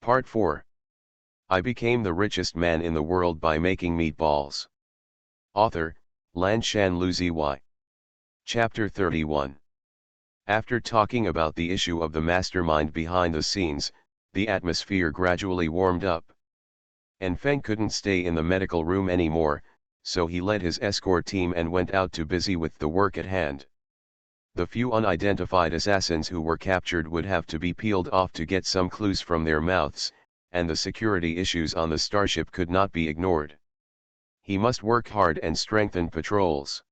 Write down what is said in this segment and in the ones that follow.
Part 4. I became the richest man in the world by making meatballs. Author, Lanshan Luzi. Chapter 31. After talking about the issue of the mastermind behind the scenes, the atmosphere gradually warmed up. And Feng couldn't stay in the medical room anymore, so he led his escort team and went out too busy with the work at hand. The few unidentified assassins who were captured would have to be peeled off to get some clues from their mouths, and the security issues on the starship could not be ignored. He must work hard and strengthen patrols.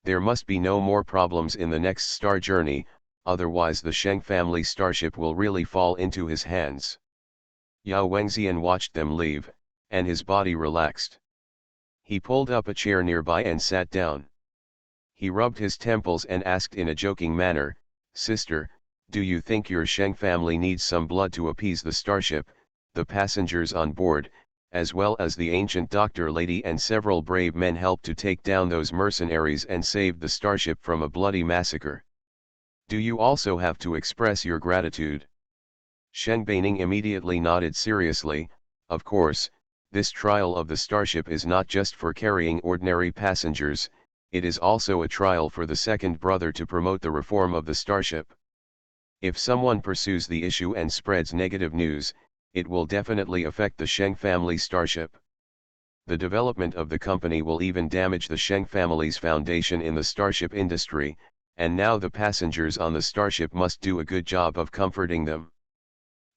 There must be no more problems in the next star journey, otherwise the Sheng family starship will really fall into his hands. Yao Wengxian watched them leave, and his body relaxed. He pulled up a chair nearby and sat down. He rubbed his temples and asked in a joking manner, "Sister, do you think your Sheng family needs some blood to appease the starship, the passengers on board, as well as the ancient doctor lady and several brave men helped to take down those mercenaries and saved the starship from a bloody massacre? Do you also have to express your gratitude?" Sheng Baining immediately nodded seriously. Of course, this trial of the starship is not just for carrying ordinary passengers, it is also a trial for the second brother to promote the reform of the starship. If someone pursues the issue and spreads negative news, it will definitely affect the Sheng family starship. The development of the company will even damage the Sheng family's foundation in the starship industry, and now the passengers on the starship must do a good job of comforting them.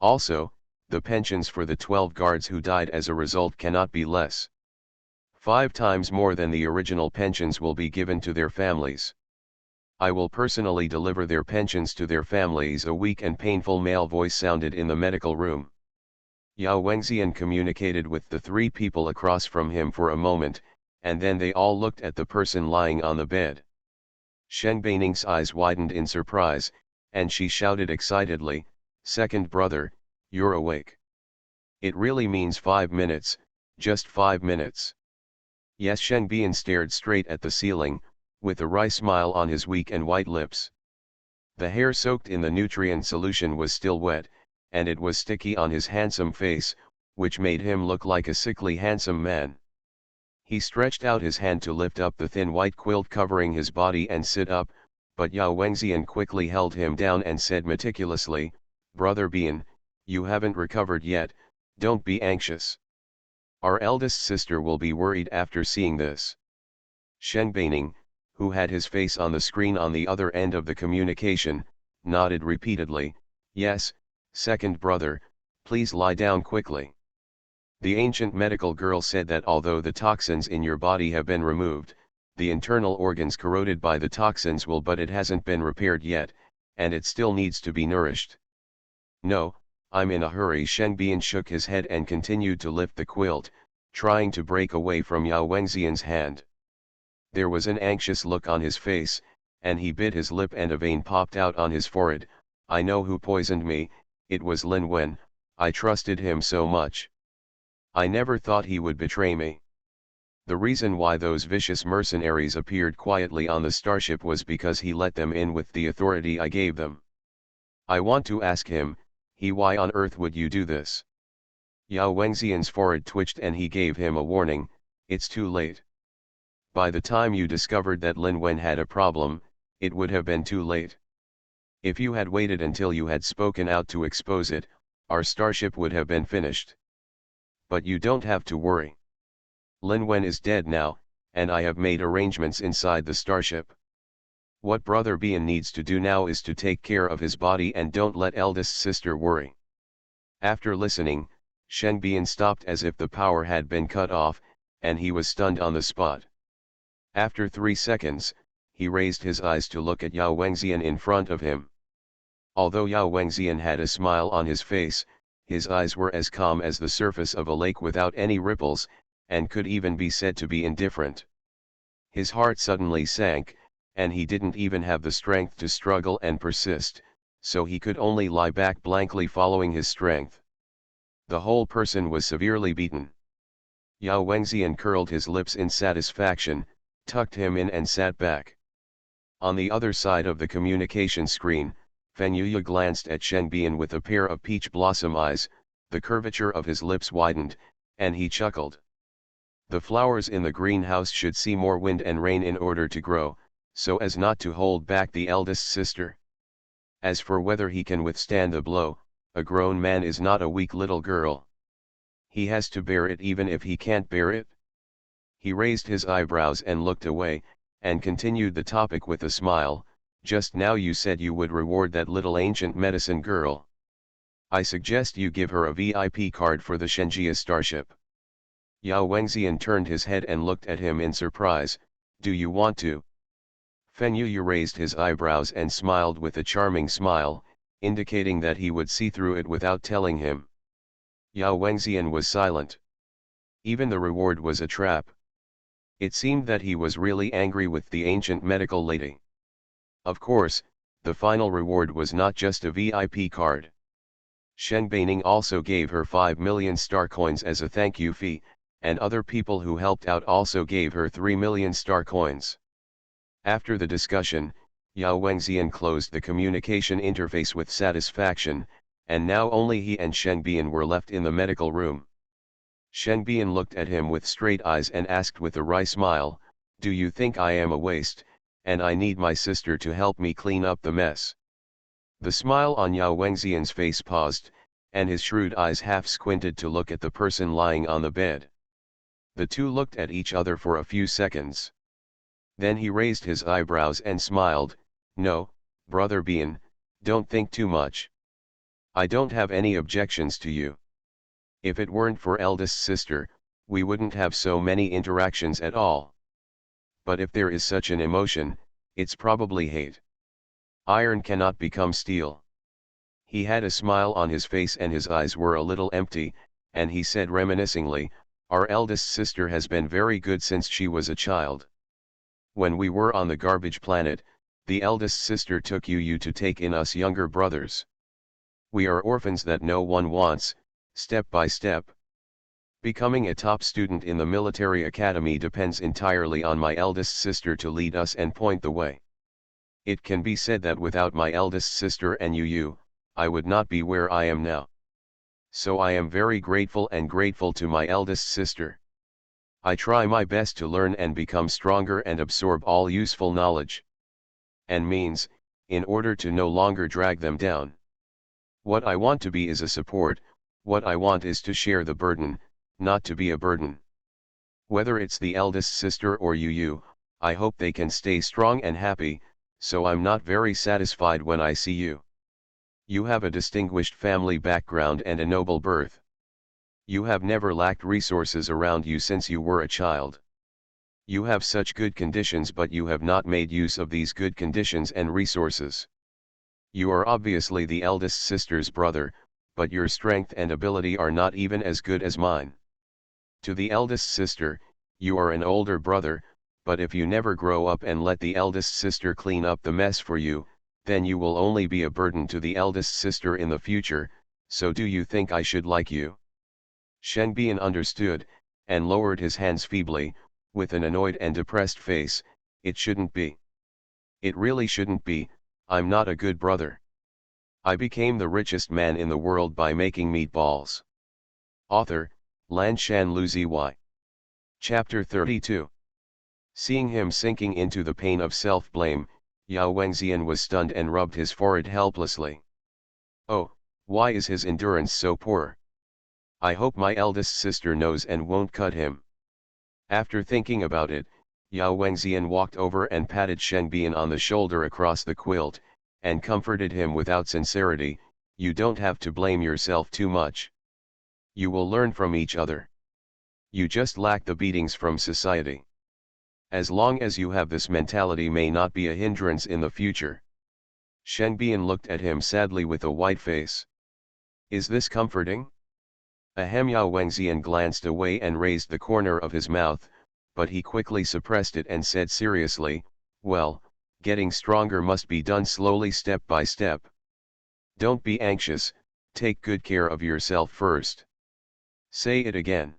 Also, the pensions for the 12 guards who died as a result cannot be less. 5 times more than the original pensions will be given to their families. I will personally deliver their pensions to their families. A weak and painful male voice sounded in the medical room. Yao Wengxian communicated with the 3 people across from him for a moment, and then they all looked at the person lying on the bed. Sheng Baining's eyes widened in surprise, and she shouted excitedly, "Second brother, you're awake. It really means 5 minutes, just 5 minutes." Yes, Sheng Bian stared straight at the ceiling, with a wry smile on his weak and white lips. The hair soaked in the nutrient solution was still wet, and it was sticky on his handsome face, which made him look like a sickly handsome man. He stretched out his hand to lift up the thin white quilt covering his body and sit up, but Yao Wengxian quickly held him down and said meticulously, "Brother Bian, you haven't recovered yet, don't be anxious. Our eldest sister will be worried after seeing this." Sheng Baining, who had his face on the screen on the other end of the communication, nodded repeatedly, "Yes, second brother, please lie down quickly." The ancient medical girl said that although the toxins in your body have been removed, the internal organs corroded by the toxins will, but it hasn't been repaired yet, and it still needs to be nourished. "No, I'm in a hurry." Sheng Bian shook his head and continued to lift the quilt, trying to break away from Yao Wengxian's hand. There was an anxious look on his face, and he bit his lip and a vein popped out on his forehead. "I know who poisoned me, it was Lin Wen. I trusted him so much. I never thought he would betray me. The reason why those vicious mercenaries appeared quietly on the starship was because he let them in with the authority I gave them. I want to ask him, why on earth would you do this?" Yao Wengxian's forehead twitched and he gave him a warning, "It's too late. By the time you discovered that Lin Wen had a problem, it would have been too late. If you had waited until you had spoken out to expose it, our starship would have been finished. But you don't have to worry. Lin Wen is dead now, and I have made arrangements inside the starship. What Brother Bian needs to do now is to take care of his body and don't let eldest sister worry." After listening, Sheng Bian stopped as if the power had been cut off, and he was stunned on the spot. After 3 seconds, he raised his eyes to look at Yao Wengxian in front of him. Although Yao Wengxian had a smile on his face, his eyes were as calm as the surface of a lake without any ripples, and could even be said to be indifferent. His heart suddenly sank, and he didn't even have the strength to struggle and persist, so he could only lie back blankly following his strength. The whole person was severely beaten. Yao Wengxian curled his lips in satisfaction, tucked him in and sat back. On the other side of the communication screen, Feng Yuya glanced at Sheng Bian with a pair of peach blossom eyes, the curvature of his lips widened, and he chuckled. The flowers in the greenhouse should see more wind and rain in order to grow, so as not to hold back the eldest sister. As for whether he can withstand the blow, a grown man is not a weak little girl. He has to bear it even if he can't bear it. He raised his eyebrows and looked away, and continued the topic with a smile. Just now you said you would reward that little ancient medicine girl. I suggest you give her a VIP card for the Shenjia starship. Yao Wengxian turned his head and looked at him in surprise. Do you want to? Fen Yu raised his eyebrows and smiled with a charming smile, indicating that he would see through it without telling him. Yao Wengxian was silent. Even the reward was a trap. It seemed that he was really angry with the ancient medical lady. Of course, the final reward was not just a VIP card. Shen Baining also gave her 5 million star coins as a thank you fee, and other people who helped out also gave her 3 million star coins. After the discussion, Yao Wengxian closed the communication interface with satisfaction, and now only he and Shen Bian were left in the medical room. Shen Bian looked at him with straight eyes and asked with a wry smile, do you think I am a waste, and I need my sister to help me clean up the mess? The smile on Yao Wengxian's face paused, and his shrewd eyes half squinted to look at the person lying on the bed. The two looked at each other for a few seconds. Then he raised his eyebrows and smiled, no, Brother Bian, don't think too much. I don't have any objections to you. If it weren't for eldest sister, we wouldn't have so many interactions at all. But if there is such an emotion, it's probably hate. Iron cannot become steel. He had a smile on his face and his eyes were a little empty, and he said reminiscingly, our eldest sister has been very good since she was a child. When we were on the garbage planet, the eldest sister took you to take in us younger brothers. We are orphans that no one wants, step by step. Becoming a top student in the military academy depends entirely on my eldest sister to lead us and point the way. It can be said that without my eldest sister and you, I would not be where I am now. So I am very grateful to my eldest sister. I try my best to learn and become stronger and absorb all useful knowledge and means, in order to no longer drag them down. What I want to be is a support, what I want is to share the burden, not to be a burden. Whether it's the eldest sister or you, I hope they can stay strong and happy, so I'm not very satisfied when I see you. You have a distinguished family background and a noble birth. You have never lacked resources around you since you were a child. You have such good conditions, but you have not made use of these good conditions and resources. You are obviously the eldest sister's brother, but your strength and ability are not even as good as mine. To the eldest sister, you are an older brother, but if you never grow up and let the eldest sister clean up the mess for you, then you will only be a burden to the eldest sister in the future, so do you think I should like you? Shen Bian understood, and lowered his hands feebly, with an annoyed and depressed face, it shouldn't be. It really shouldn't be, I'm not a good brother. I became the richest man in the world by making meatballs. Author, Lanshan Luzi. Chapter 32. Seeing him sinking into the pain of self-blame, Yao Wengxian was stunned and rubbed his forehead helplessly. Oh, why is his endurance so poor? I hope my eldest sister knows and won't cut him. After thinking about it, Yao Wengxian walked over and patted Shen Bian on the shoulder across the quilt, and comforted him without sincerity, you don't have to blame yourself too much. You will learn from each other. You just lack the beatings from society. As long as you have this mentality may not be a hindrance in the future. Shen Bian looked at him sadly with a white face. Is this comforting? Ahem. Yao Wengxian glanced away and raised the corner of his mouth, but he quickly suppressed it and said seriously, well, getting stronger must be done slowly step by step. Don't be anxious, take good care of yourself first. Say it again.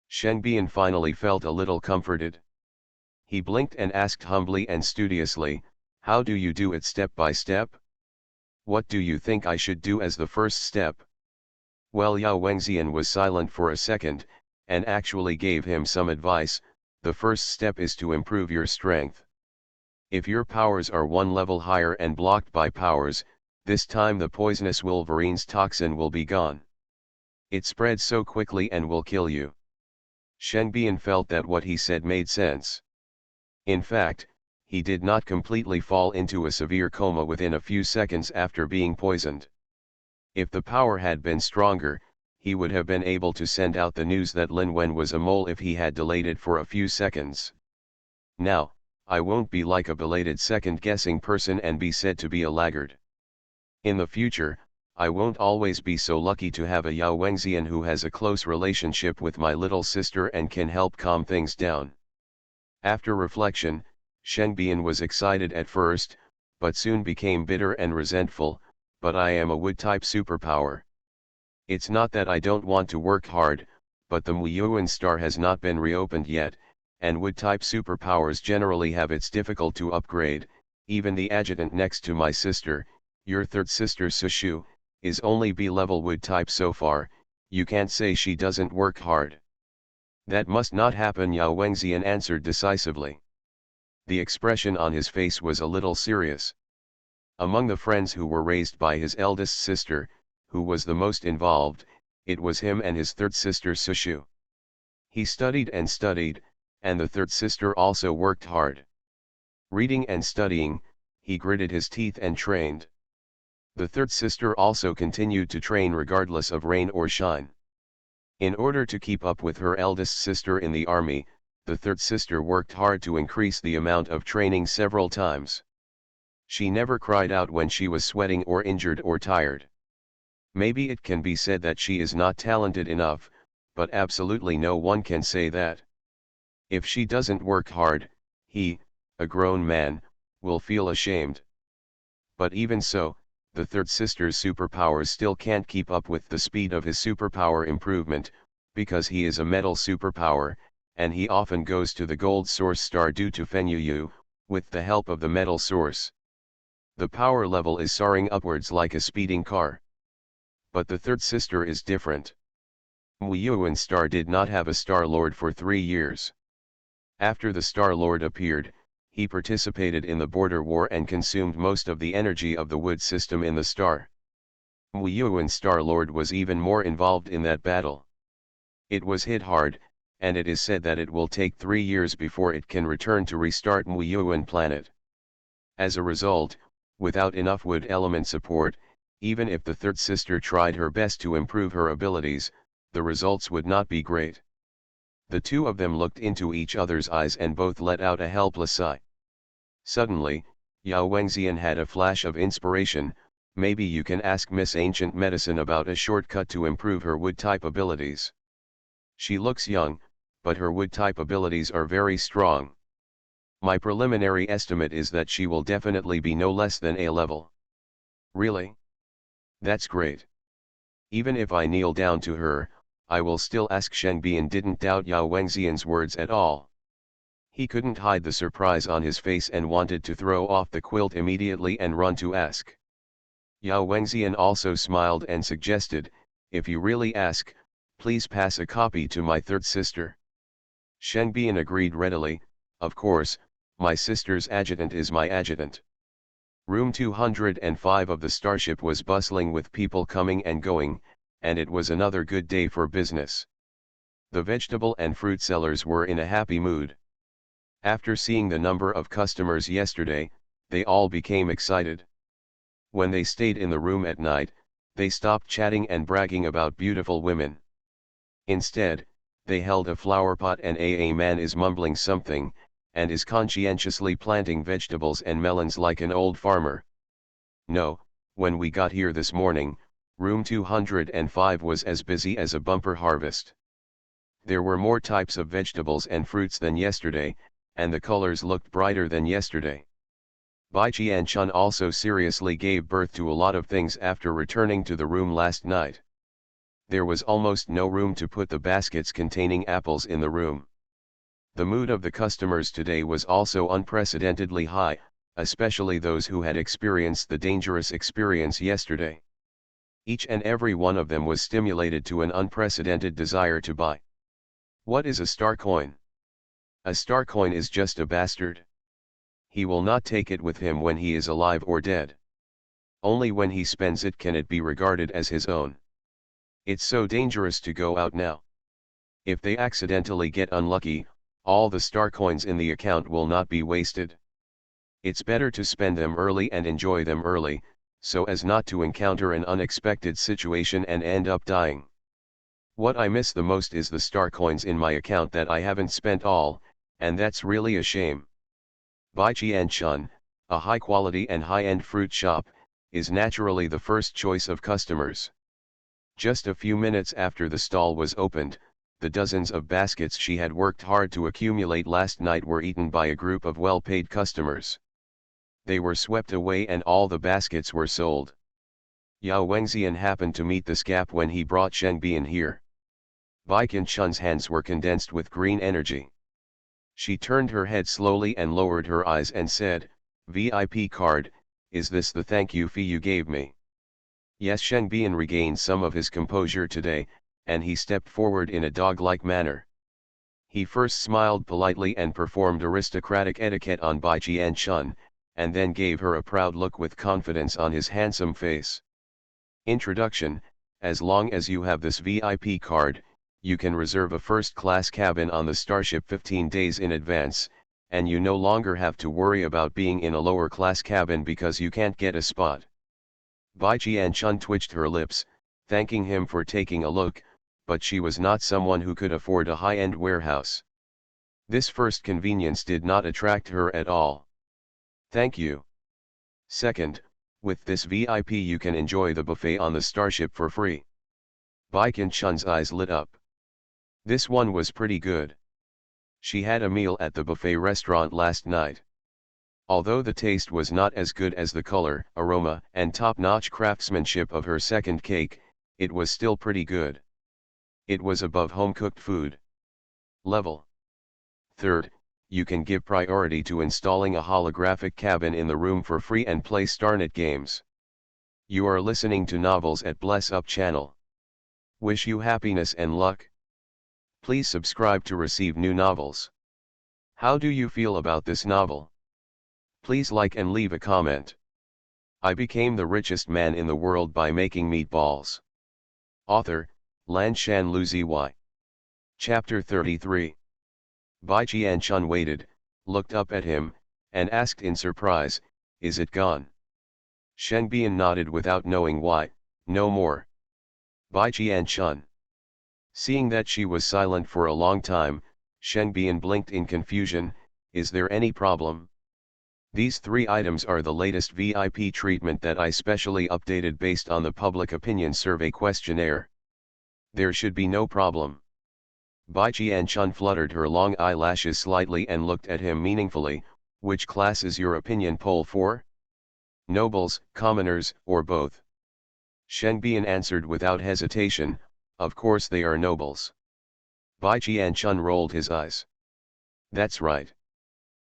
Shen Bian finally felt a little comforted. He blinked and asked humbly and studiously, how do you do it step by step? What do you think I should do as the first step? Well, Yao Wengxian was silent for a second, and actually gave him some advice. The first step is to improve your strength. If your powers are one level higher and blocked by powers, this time the poisonous Wolverine's toxin will be gone. It spreads so quickly and will kill you. Shen Bian felt that what he said made sense. In fact, he did not completely fall into a severe coma within a few seconds after being poisoned. If the power had been stronger, he would have been able to send out the news that Lin Wen was a mole if he had delayed it for a few seconds. Now, I won't be like a belated second-guessing person and be said to be a laggard. In the future, I won't always be so lucky to have a Yao Wengxian who has a close relationship with my little sister and can help calm things down. After reflection, Shen Bian was excited at first, but soon became bitter and resentful. But I am a wood-type superpower. It's not that I don't want to work hard, but the Muyuan star has not been reopened yet, and wood-type superpowers generally have it's difficult to upgrade. Even the adjutant next to my sister, your third sister Sushu, is only B-level wood-type so far. You can't say she doesn't work hard. That must not happen, Yao Wengxian answered decisively. The expression on his face was a little serious. Among the friends who were raised by his eldest sister, who was the most involved, it was him and his third sister Sushu. He studied, and the third sister also worked hard. Reading and studying, he gritted his teeth and trained. The third sister also continued to train regardless of rain or shine. In order to keep up with her eldest sister in the army, the third sister worked hard to increase the amount of training several times. She never cried out when she was sweating or injured or tired. Maybe it can be said that she is not talented enough, but absolutely no one can say that. If she doesn't work hard, he, a grown man, will feel ashamed. But even so, the third sister's superpowers still can't keep up with the speed of his superpower improvement, because he is a metal superpower, and he often goes to the gold source star due to Fenyu, with the help of the metal source. The power level is soaring upwards like a speeding car. But the third sister is different. Muyuan star did not have a Star Lord for 3 years. After the Star Lord appeared, he participated in the border war and consumed most of the energy of the wood system in the star. Muyuan Star Lord was even more involved in that battle. It was hit hard, and it is said that it will take 3 years before it can return to restart Muyuan planet. As a result, without enough wood element support, even if the third sister tried her best to improve her abilities, the results would not be great. The two of them looked into each other's eyes and both let out a helpless sigh. Suddenly, Yao Wengxian had a flash of inspiration. Maybe you can ask Miss Ancient Medicine about a shortcut to improve her wood-type abilities. She looks young, but her wood-type abilities are very strong. My preliminary estimate is that she will definitely be no less than A level. Really? That's great. Even if I kneel down to her, I will still ask. Shen Bian didn't doubt Yao Wengxian's words at all. He couldn't hide the surprise on his face and wanted to throw off the quilt immediately and run to ask. Yao Wengxian also smiled and suggested, if you really ask, please pass a copy to my third sister. Shen Bian agreed readily, of course, my sister's adjutant is my adjutant. Room 205 of the starship was bustling with people coming and going, and it was another good day for business. The vegetable and fruit sellers were in a happy mood. After seeing the number of customers yesterday, they all became excited. When they stayed in the room at night, they stopped chatting and bragging about beautiful women. Instead, they held a flower pot and a man is mumbling something, and is conscientiously planting vegetables and melons like an old farmer. No, when we got here this morning, room 205 was as busy as a bumper harvest. There were more types of vegetables and fruits than yesterday, and the colors looked brighter than yesterday. Bai Qianchun also seriously gave birth to a lot of things after returning to the room last night. There was almost no room to put the baskets containing apples in the room. The mood of the customers today was also unprecedentedly high, especially those who had experienced the dangerous experience yesterday. Each and every one of them was stimulated to an unprecedented desire to buy. What is a star coin? A star coin is just a bastard. He will not take it with him when he is alive or dead. Only when he spends it can it be regarded as his own. It's so dangerous to go out now. If they accidentally get unlucky, all the star coins in the account will not be wasted. It's better to spend them early and enjoy them early, so as not to encounter an unexpected situation and end up dying. What I miss the most is the star coins in my account that I haven't spent all, and that's really a shame. Bai Chun, a high-quality and high-end fruit shop, is naturally the first choice of customers. Just a few minutes after the stall was opened, the dozens of baskets she had worked hard to accumulate last night were eaten by a group of well-paid customers. They were swept away and all the baskets were sold. Yao Wengxian happened to meet this gap when he brought Sheng Bian here. Bai Chun's hands were condensed with green energy. She turned her head slowly and lowered her eyes and said, "VIP card, is this the thank you fee you gave me?" Yes. Sheng Bian regained some of his composure today, and he stepped forward in a dog-like manner. He first smiled politely and performed aristocratic etiquette on Bai Chun, and then gave her a proud look with confidence on his handsome face. Introduction: as long as you have this VIP card, you can reserve a first-class cabin on the Starship 15 days in advance, and you no longer have to worry about being in a lower-class cabin because you can't get a spot. Bai Chun twitched her lips, thanking him for taking a look, but she was not someone who could afford a high-end warehouse. This first convenience did not attract her at all. Thank you. Second, with this VIP you can enjoy the buffet on the Starship for free. Bai Chun's eyes lit up. This one was pretty good. She had a meal at the buffet restaurant last night. Although the taste was not as good as the color, aroma, and top-notch craftsmanship of her second cake, it was still pretty good. It was above home-cooked food level. Third, you can give priority to installing a holographic cabin in the room for free and play StarNet games. You are listening to Novels at Bless Up channel. Wish you happiness and luck. Please subscribe to receive new novels. How do you feel about this novel? Please like and leave a comment. I became the richest man in the world by making meatballs. Author, Lanshan Luzi. Chapter 33. Bai Chun waited, looked up at him, and asked in surprise, "Is it gone?" Sheng Bian nodded without knowing why. "No more." Bai Chun. Seeing that she was silent for a long time, Sheng Bian blinked in confusion. "Is there any problem?" "These 3 items are the latest VIP treatment that I specially updated based on the public opinion survey questionnaire. There should be no problem." Bai Chun fluttered her long eyelashes slightly and looked at him meaningfully. "Which class is your opinion poll for? Nobles, commoners, or both?" Sheng Bian answered without hesitation, "Of course they are nobles." Bai Chun rolled his eyes. "That's right.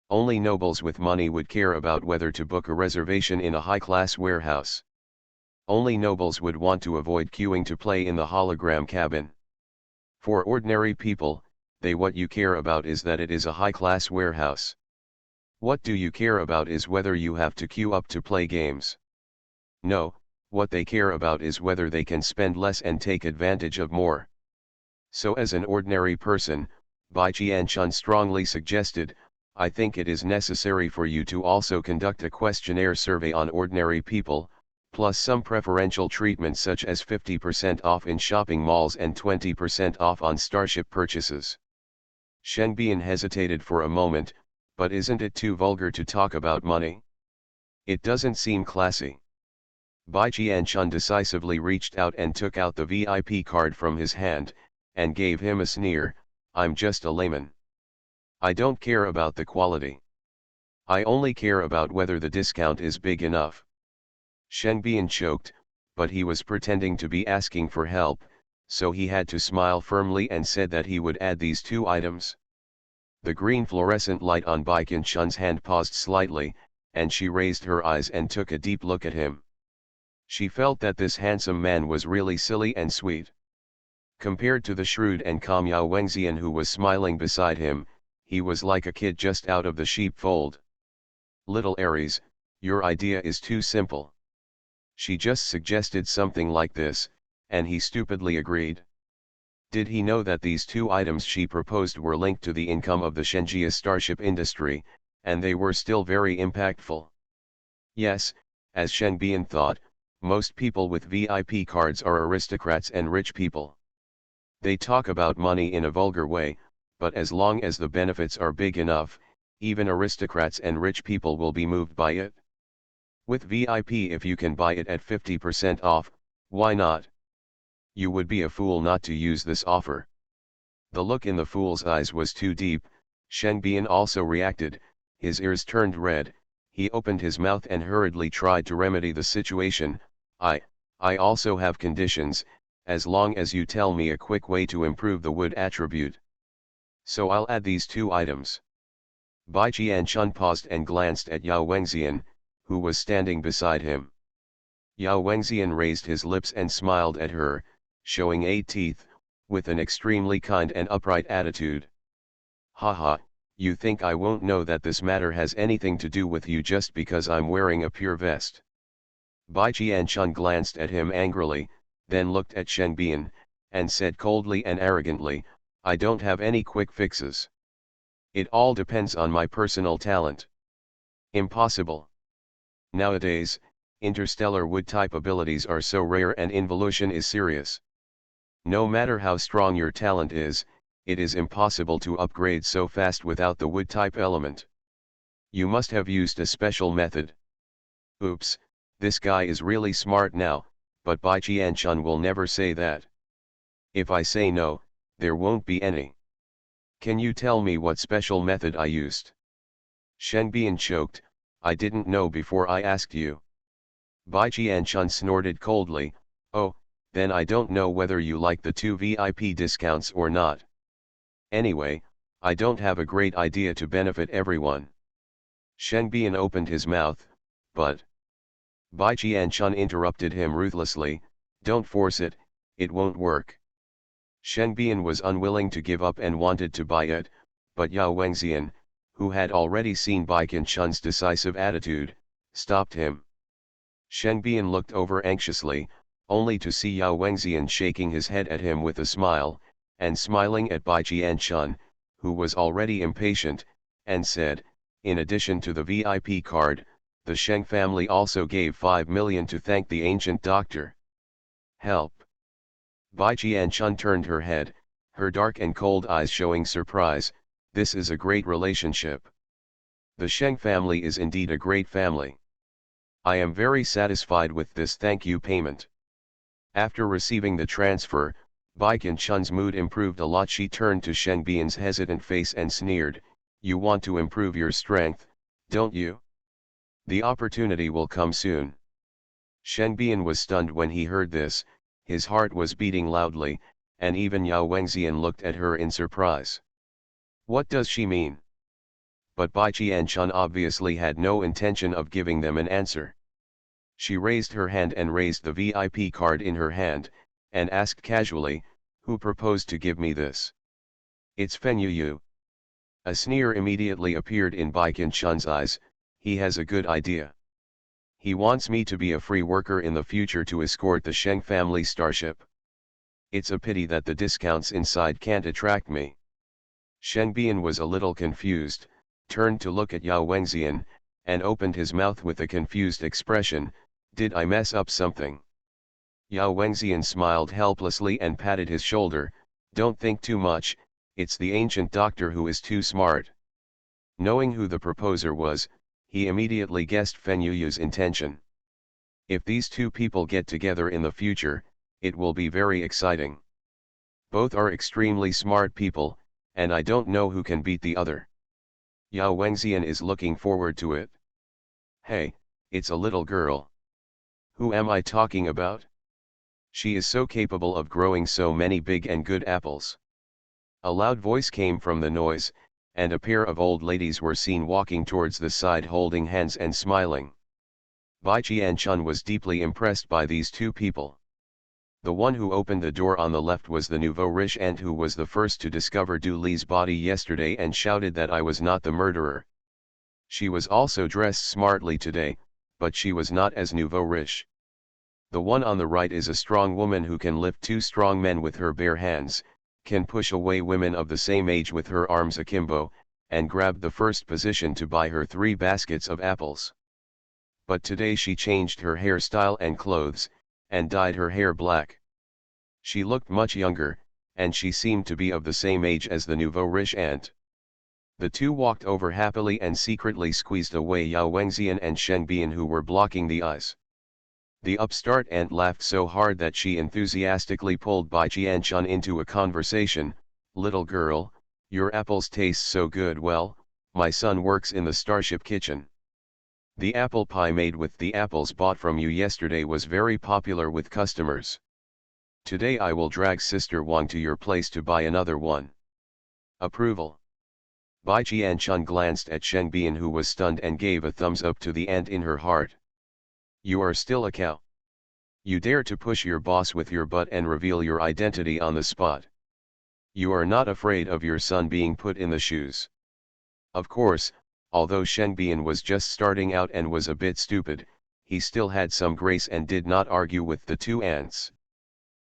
Only nobles with money would care about whether to book a reservation in a high-class warehouse. Only nobles would want to avoid queuing to play in the hologram cabin. For ordinary people, what you care about is that it is a high-class warehouse. What do you care about is whether you have to queue up to play games. No, what they care about is whether they can spend less and take advantage of more. So as an ordinary person," Bai Chun strongly suggested, "I think it is necessary for you to also conduct a questionnaire survey on ordinary people, plus some preferential treatment such as 50% off in shopping malls and 20% off on Starship purchases." Sheng Bian hesitated for a moment, "But isn't it too vulgar to talk about money? It doesn't seem classy." Bai Chun decisively reached out and took out the VIP card from his hand, and gave him a sneer. "I'm just a layman. I don't care about the quality. I only care about whether the discount is big enough." Sheng Bian choked, but he was pretending to be asking for help, so he had to smile firmly and said that he would add these 2 items. The green fluorescent light on Bai Chun's hand paused slightly, and she raised her eyes and took a deep look at him. She felt that this handsome man was really silly and sweet. Compared to the shrewd and calm Yao Wengxian who was smiling beside him, he was like a kid just out of the sheepfold. Little Aries, your idea is too simple. She just suggested something like this, and he stupidly agreed. Did he know that these two items she proposed were linked to the income of the Shenjia starship industry, and they were still very impactful? Yes, as Shen Bian thought, most people with VIP cards are aristocrats and rich people. They talk about money in a vulgar way, but as long as the benefits are big enough, even aristocrats and rich people will be moved by it. With VIP, if you can buy it at 50% off, why not? You would be a fool not to use this offer. The look in the fool's eyes was too deep. Shen Bian also reacted, his ears turned red, he opened his mouth and hurriedly tried to remedy the situation. I also have conditions, as long as you tell me a quick way to improve the wood attribute. So I'll add these two items. Bai Qianchun paused and glanced at Yao Wengxian, who was standing beside him. Yao Wengxian raised his lips and smiled at her, showing 8 teeth, with an extremely kind and upright attitude. Haha, you think I won't know that this matter has anything to do with you just because I'm wearing a pure vest? Bai Qianchun glanced at him angrily, then looked at Shen Bian, and said coldly and arrogantly, I don't have any quick fixes. It all depends on my personal talent. Impossible. Nowadays, interstellar wood-type abilities are so rare and involution is serious. No matter how strong your talent is, it is impossible to upgrade so fast without the wood-type element. You must have used a special method. Oops, this guy is really smart now, but Bai Qianchun will never say that. If I say no, there won't be any. Can you tell me what special method I used? Shen Bian choked, I didn't know before I asked you. Bai Qianchun snorted coldly, oh, then I don't know whether you like the 2 VIP discounts or not. Anyway, I don't have a great idea to benefit everyone. Shen Bian opened his mouth, but Bai Qianchun interrupted him ruthlessly, don't force it, it won't work. Shen Bian was unwilling to give up and wanted to buy it, but Yao Wengxian, who had already seen Bai Qianchun's decisive attitude, stopped him. Shen Bian looked over anxiously, only to see Yao Wengxian shaking his head at him with a smile, and smiling at Bai Qianchun, who was already impatient, and said, in addition to the VIP card, the Sheng family also gave 5 million to thank the ancient doctor. Help. Bai Qianchun turned her head, her dark and cold eyes showing surprise, this is a great relationship. The Sheng family is indeed a great family. I am very satisfied with this thank you payment. After receiving the transfer, Bai Qianchun's mood improved a lot. She turned to Shen Bian's hesitant face and sneered, you want to improve your strength, don't you? The opportunity will come soon. Shen Bian was stunned when he heard this, his heart was beating loudly, and even Yao Wengxian looked at her in surprise. What does she mean? But Bai Qianchun obviously had no intention of giving them an answer. She raised her hand and raised the VIP card in her hand, and asked casually, who proposed to give me this? It's Fen Yu. A sneer immediately appeared in Bai Qianchun's eyes, he has a good idea. He wants me to be a free worker in the future to escort the Sheng family starship. It's a pity that the discounts inside can't attract me. Shen Bian was a little confused, turned to look at Yao Wengxian, and opened his mouth with a confused expression, did I mess up something? Yao Wengxian smiled helplessly and patted his shoulder, don't think too much, it's the ancient doctor who is too smart. Knowing who the proposer was, he immediately guessed Fen Yuyu's intention. If these two people get together in the future, it will be very exciting. Both are extremely smart people, and I don't know who can beat the other. Yao Wengxian is looking forward to it. Hey, it's a little girl. Who am I talking about? She is so capable of growing so many big and good apples. A loud voice came from the noise, and a pair of old ladies were seen walking towards the side holding hands and smiling. Bai Qianchun was deeply impressed by these two people. The one who opened the door on the left was the nouveau riche aunt who was the first to discover Du Li's body yesterday and shouted that I was not the murderer. She was also dressed smartly today, but she was not as nouveau riche. The one on the right is a strong woman who can lift two strong men with her bare hands, can push away women of the same age with her arms akimbo, and grabbed the first position to buy her 3 baskets of apples. But today she changed her hairstyle and clothes, and dyed her hair black. She looked much younger, and she seemed to be of the same age as the nouveau riche aunt. The two walked over happily and secretly squeezed away Yao Wengxian and Shen Bian who were blocking the eyes. The upstart aunt laughed so hard that she enthusiastically pulled Bai Qianchun into a conversation. "Little girl, your apples taste so good. Well, my son works in the Starship kitchen. The apple pie made with the apples bought from you yesterday was very popular with customers. Today I will drag Sister Wang to your place to buy another one." Approval. Bai Qianchun glanced at Shen Bian who was stunned and gave a thumbs up to the aunt in her heart. "You are still a cow. You dare to push your boss with your butt and reveal your identity on the spot. You are not afraid of your son being put in the shoes." Of course, although Shen Bian was just starting out and was a bit stupid, he still had some grace and did not argue with the two aunts.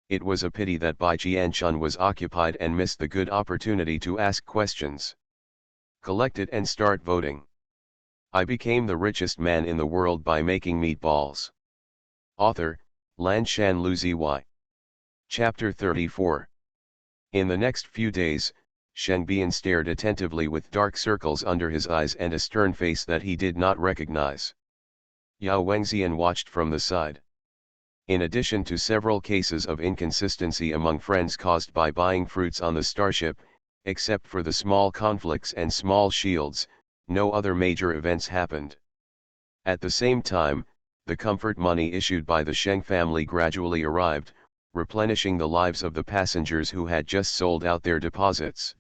It was a pity that Bai Qianchun was occupied and missed the good opportunity to ask questions. Collect it and start voting. I became the richest man in the world by making meatballs. Author, Lanshan Luzi. Chapter 34. In the next few days, Shen Bian stared attentively with dark circles under his eyes and a stern face that he did not recognize. Yao Wengxian watched from the side. In addition to several cases of inconsistency among friends caused by buying fruits on the starship, except for the small conflicts and small shields, no other major events happened. At the same time, the comfort money issued by the Sheng family gradually arrived, replenishing the lives of the passengers who had just sold out their deposits.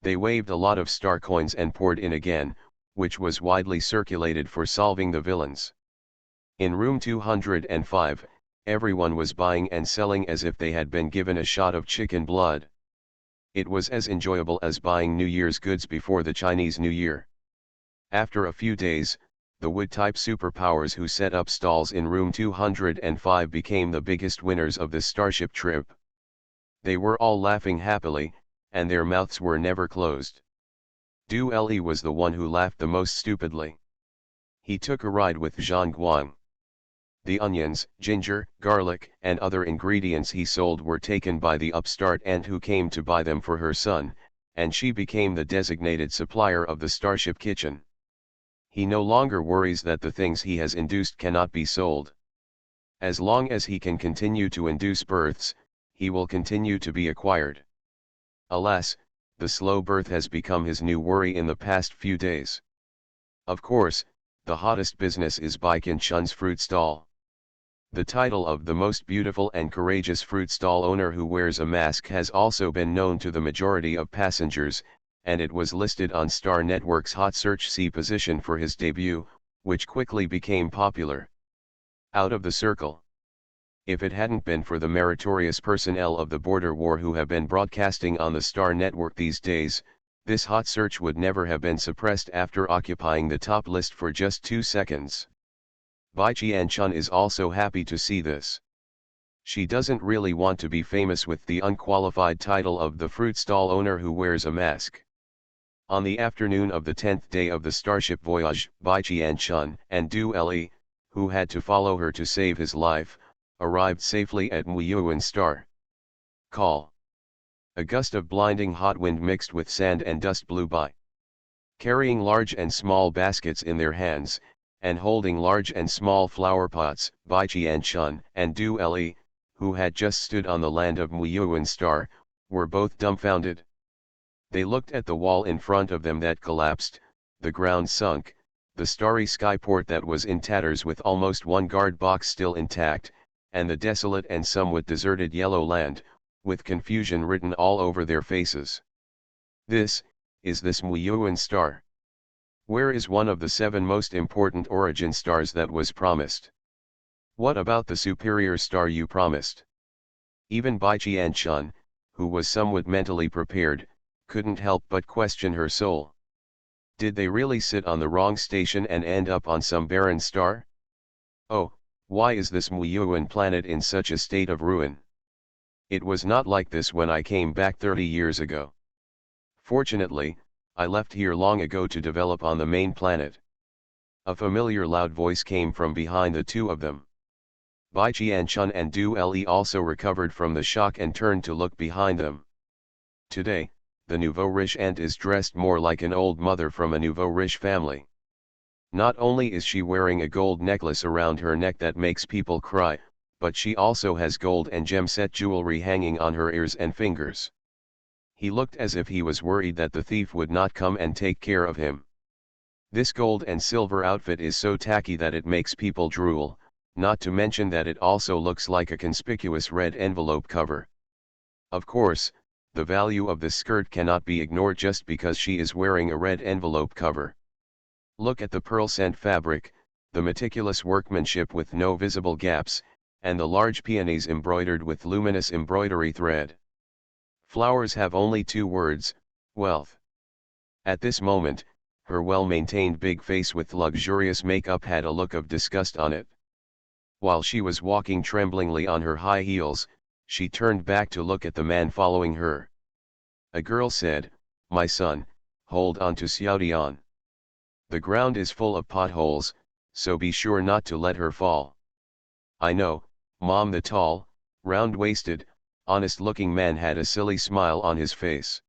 They waved a lot of star coins and poured in again, which was widely circulated for solving the villains. In room 205, everyone was buying and selling as if they had been given a shot of chicken blood. It was as enjoyable as buying New Year's goods before the Chinese New Year. After a few days, the wood-type superpowers who set up stalls in room 205 became the biggest winners of the starship trip. They were all laughing happily, and their mouths were never closed. Du Li was the one who laughed the most stupidly. He took a ride with Zhang Guang. The onions, ginger, garlic, and other ingredients he sold were taken by the upstart aunt who came to buy them for her son, and she became the designated supplier of the starship kitchen. He no longer worries that the things he has induced cannot be sold. As long as he can continue to induce births, he will continue to be acquired. Alas, the slow birth has become his new worry in the past few days. Of course, the hottest business is Bai Qianchun's fruit stall. The title of the most beautiful and courageous fruit stall owner who wears a mask has also been known to the majority of passengers, and it was listed on Star Network's Hot Search C position for his debut, which quickly became popular. Out of the circle. If it hadn't been for the meritorious personnel of the border war who have been broadcasting on the Star Network these days, this hot search would never have been suppressed after occupying the top list for just 2 seconds. Bai Qianchun is also happy to see this. She doesn't really want to be famous with the unqualified title of the fruit stall owner who wears a mask. On the afternoon of the 10th day of the starship voyage, Bai Qianchun and Du Li, who had to follow her to save his life, arrived safely at Muyuan Star. Call. A gust of blinding hot wind mixed with sand and dust blew by. Carrying large and small baskets in their hands, and holding large and small flower pots, Bai Qianchun and Du Li, who had just stood on the land of Muyuan Star, were both dumbfounded. They looked at the wall in front of them that collapsed, the ground sunk, the starry skyport that was in tatters with almost one guard box still intact, and the desolate and somewhat deserted yellow land, with confusion written all over their faces. Is this Muyuan Star? Where is one of the 7 most important origin stars that was promised? What about the superior star you promised? Even Bai Qian-chun, who was somewhat mentally prepared, couldn't help but question her soul. Did they really sit on the wrong station and end up on some barren star? Oh, why is this Muyuan planet in such a state of ruin? It was not like this when I came back 30 years ago. Fortunately, I left here long ago to develop on the main planet. A familiar loud voice came from behind the two of them. Bai Qian-chun and Du Le also recovered from the shock and turned to look behind them. Today, the nouveau riche aunt is dressed more like an old mother from a nouveau riche family. Not only is she wearing a gold necklace around her neck that makes people cry, but she also has gold and gem-set jewelry hanging on her ears and fingers. He looked as if he was worried that the thief would not come and take care of him. This gold and silver outfit is so tacky that it makes people drool, not to mention that it also looks like a conspicuous red envelope cover. Of course, the value of this skirt cannot be ignored just because she is wearing a red envelope cover. Look at the pearl-scent fabric, the meticulous workmanship with no visible gaps, and the large peonies embroidered with luminous embroidery thread. Flowers have only 2 words, wealth. At this moment, her well-maintained big face with luxurious makeup had a look of disgust on it. While she was walking tremblingly on her high heels, she turned back to look at the man following her. A girl said, "My son, hold on to Xiaodian. The ground is full of potholes, so be sure not to let her fall." "I know, Mom." The tall, round-waisted, honest-looking man had a silly smile on his face.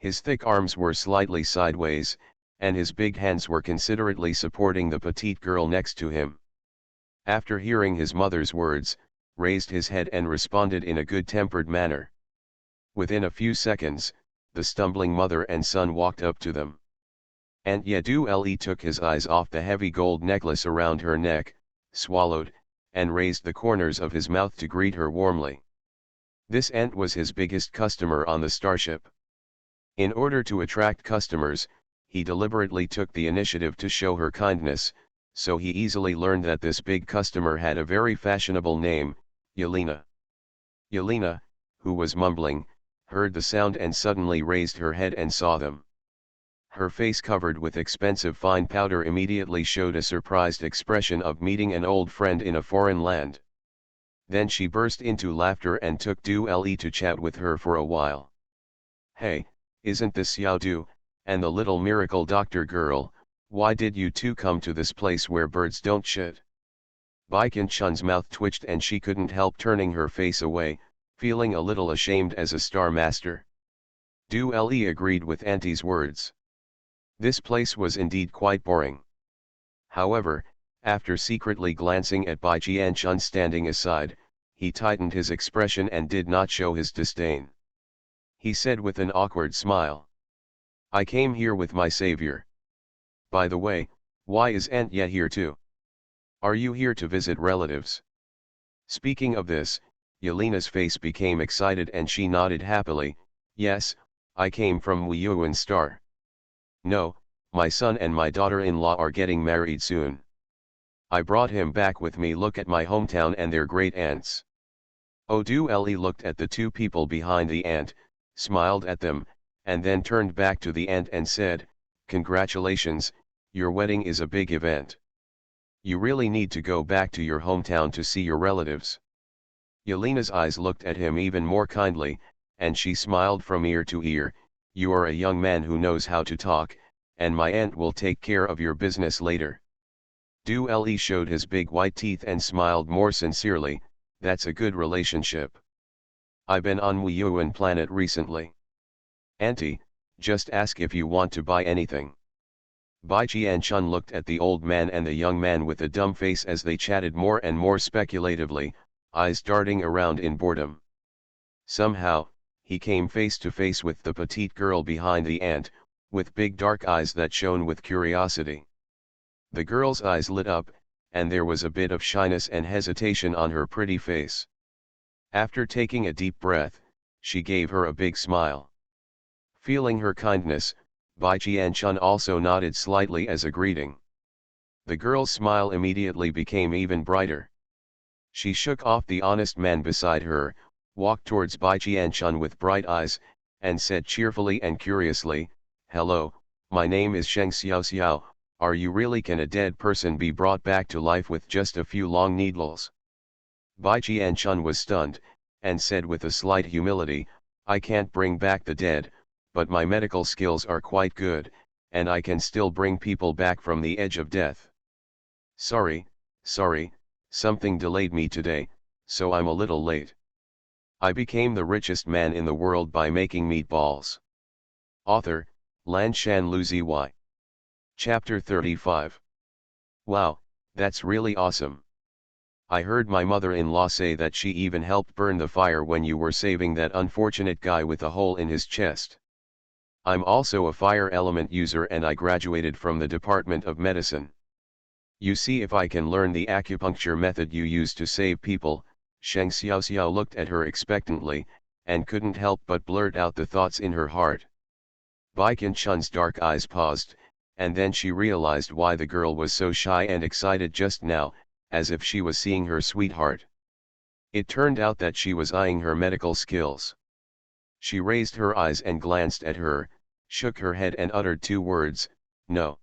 His thick arms were slightly sideways, and his big hands were considerately supporting the petite girl next to him. After hearing his mother's words, raised his head and responded in a good-tempered manner. Within a few seconds, the stumbling mother and son walked up to them. Aunt Du Le took his eyes off the heavy gold necklace around her neck, swallowed, and raised the corners of his mouth to greet her warmly. This aunt was his biggest customer on the starship. In order to attract customers, he deliberately took the initiative to show her kindness, so he easily learned that this big customer had a very fashionable name, Yelena. Yelena, who was mumbling, heard the sound and suddenly raised her head and saw them. Her face covered with expensive fine powder immediately showed a surprised expression of meeting an old friend in a foreign land. Then she burst into laughter and took Du Le to chat with her for a while. "Hey, isn't this Xiao Du, and the little miracle doctor girl? Why did you two come to this place where birds don't shit?" Bai Qian-chun's mouth twitched and she couldn't help turning her face away, feeling a little ashamed as a star master. Du Le agreed with Auntie's words. This place was indeed quite boring. However, after secretly glancing at Bai Qian-chun standing aside, he tightened his expression and did not show his disdain. He said with an awkward smile, "I came here with my savior. By the way, why is Aunt Ye here too? Are you here to visit relatives?" Speaking of this, Yelena's face became excited and she nodded happily, "Yes, I came from Wuyuan Star. No, my son and my daughter-in-law are getting married soon. I brought him back with me. Look at my hometown and their great aunts." Du Le looked at the two people behind the aunt, smiled at them, and then turned back to the aunt and said, "Congratulations, your wedding is a big event. You really need to go back to your hometown to see your relatives." Yelena's eyes looked at him even more kindly, and she smiled from ear to ear, "You are a young man who knows how to talk, and my aunt will take care of your business later." Du Le showed his big white teeth and smiled more sincerely, "That's a good relationship. I've been on Wuyuan planet recently. Auntie, just ask if you want to buy anything." Bai Qian-chun looked at the old man and the young man with a dumb face as they chatted more and more speculatively, eyes darting around in boredom. Somehow, he came face to face with the petite girl behind the aunt, with big dark eyes that shone with curiosity. The girl's eyes lit up, and there was a bit of shyness and hesitation on her pretty face. After taking a deep breath, she gave her a big smile. Feeling her kindness, Bai Jianchun also nodded slightly as a greeting. The girl's smile immediately became even brighter. She shook off the honest man beside her, walked towards Bai Jianchun with bright eyes, and said cheerfully and curiously, "Hello, my name is Sheng Xiao. Are you really? Can a dead person be brought back to life with just a few long needles?" Bai Jianchun was stunned, and said with a slight humility, "I can't bring back the dead, but my medical skills are quite good, and I can still bring people back from the edge of death. Sorry, something delayed me today, so I'm a little late. I became the richest man in the world by making meatballs." Author, Lanshan Luzi. Chapter 35. Wow, that's really awesome. I heard my mother-in-law say that she even helped burn the fire when you were saving that unfortunate guy with a hole in his chest. I'm also a fire element user and I graduated from the Department of Medicine. You see if I can learn the acupuncture method you use to save people." Sheng Xiao looked at her expectantly, and couldn't help but blurt out the thoughts in her heart. Bai Qianchun's dark eyes paused, and then she realized why the girl was so shy and excited just now, as if she was seeing her sweetheart. It turned out that she was eyeing her medical skills. She raised her eyes and glanced at her, shook her head and uttered two words, "No."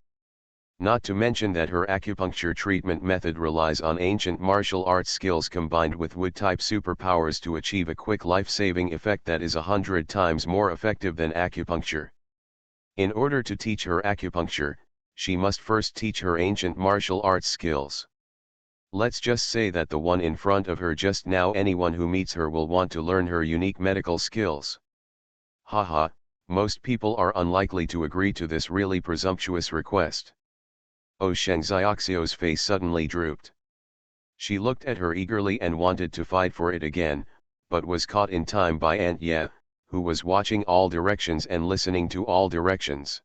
Not to mention that her acupuncture treatment method relies on ancient martial arts skills combined with wood-type superpowers to achieve a quick life-saving effect that is 100 times more effective than acupuncture. In order to teach her acupuncture, she must first teach her ancient martial arts skills. Let's just say that the one in front of her just now, anyone who meets her will want to learn her unique medical skills. Haha, most people are unlikely to agree to this really presumptuous request. Oh, Sheng Xiao's face suddenly drooped. She looked at her eagerly and wanted to fight for it again, but was caught in time by Aunt Ye, who was watching all directions and listening to all directions.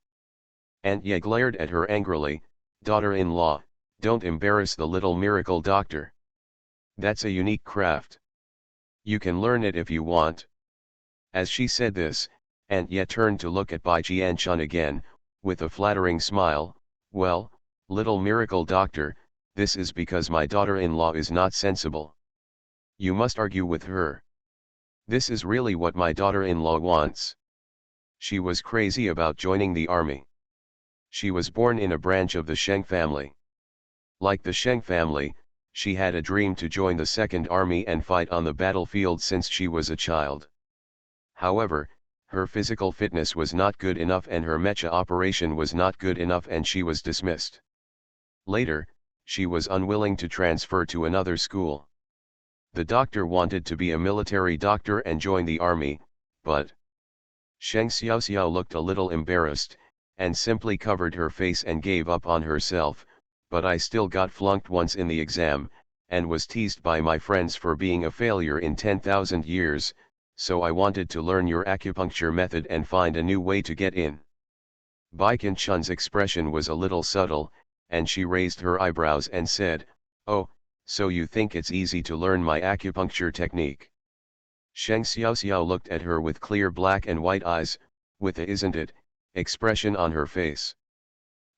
Aunt Ye glared at her angrily, "Daughter-in-law, don't embarrass the little miracle doctor. That's a unique craft. You can learn it if you want." As she said this, Aunt Ye turned to look at Bai Jianchun again, with a flattering smile, "Well, little miracle doctor, this is because my daughter-in-law is not sensible. You must argue with her. This is really what my daughter-in-law wants. She was crazy about joining the army. She was born in a branch of the Sheng family. Like the Sheng family, she had a dream to join the Second Army and fight on the battlefield since she was a child. However, her physical fitness was not good enough and her mecha operation was not good enough and she was dismissed. Later, she was unwilling to transfer to another school. The doctor wanted to be a military doctor and join the army, but Sheng Xiao looked a little embarrassed, and simply covered her face and gave up on herself, "But I still got flunked once in the exam, and was teased by my friends for being a failure in 10,000 years, so I wanted to learn your acupuncture method and find a new way to get in." Bai Qianchun's expression was a little subtle, and she raised her eyebrows and said, "Oh, so you think it's easy to learn my acupuncture technique?" Sheng Xiao looked at her with clear black and white eyes, with a "isn't it" expression on her face.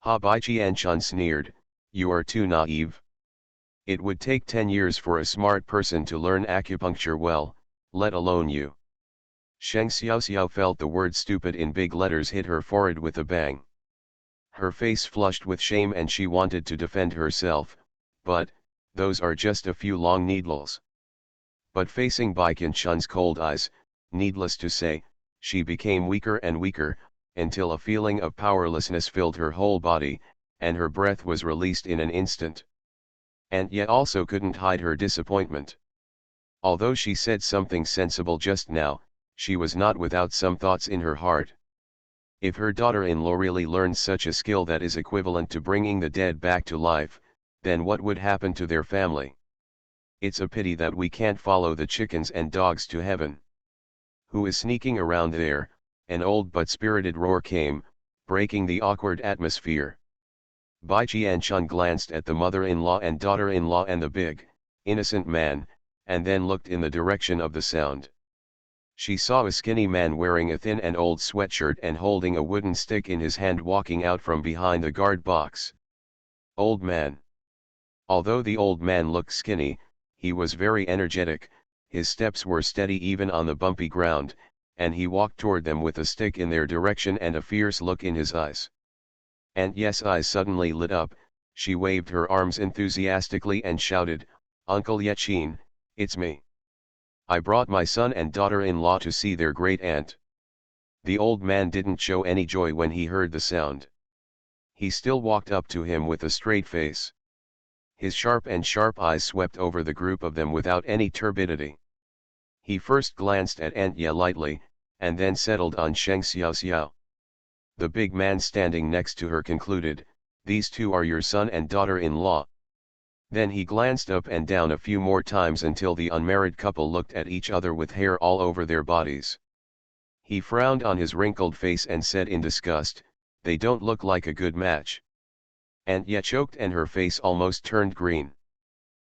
Ha, Bai Jianchun sneered, "You are too naive. It would take 10 years for a smart person to learn acupuncture well, let alone you." Sheng Xiao felt the word stupid in big letters hit her forehead with a bang. Her face flushed with shame and she wanted to defend herself, but, "Those are just a few long needles." But facing Bai Qianchun's cold eyes, needless to say, she became weaker and weaker, until a feeling of powerlessness filled her whole body, and her breath was released in an instant. And yet also couldn't hide her disappointment. Although she said something sensible just now, she was not without some thoughts in her heart. If her daughter-in-law really learned such a skill that is equivalent to bringing the dead back to life, then what would happen to their family? It's a pity that we can't follow the chickens and dogs to heaven. Who is sneaking around there? An old but spirited roar came, breaking the awkward atmosphere. Bai Jianchun glanced at the mother-in-law and daughter-in-law and the big, innocent man, and then looked in the direction of the sound. She saw a skinny man wearing a thin and old sweatshirt and holding a wooden stick in his hand walking out from behind the guard box. Old man. Although the old man looked skinny, he was very energetic, his steps were steady even on the bumpy ground, and he walked toward them with a stick in their direction and a fierce look in his eyes. Aunt Ye's eyes suddenly lit up, she waved her arms enthusiastically and shouted, "Uncle Yechin, it's me. I brought my son and daughter-in-law to see their great-aunt." The old man didn't show any joy when he heard the sound. He still walked up to him with a straight face. His sharp eyes swept over the group of them without any turbidity. He first glanced at Aunt Ye lightly, and then settled on Sheng Xiao. The big man standing next to her concluded, "These two are your son and daughter-in-law." Then he glanced up and down a few more times until the unmarried couple looked at each other with hair all over their bodies. He frowned on his wrinkled face and said in disgust, "They don't look like a good match." Aunt Ye choked and her face almost turned green.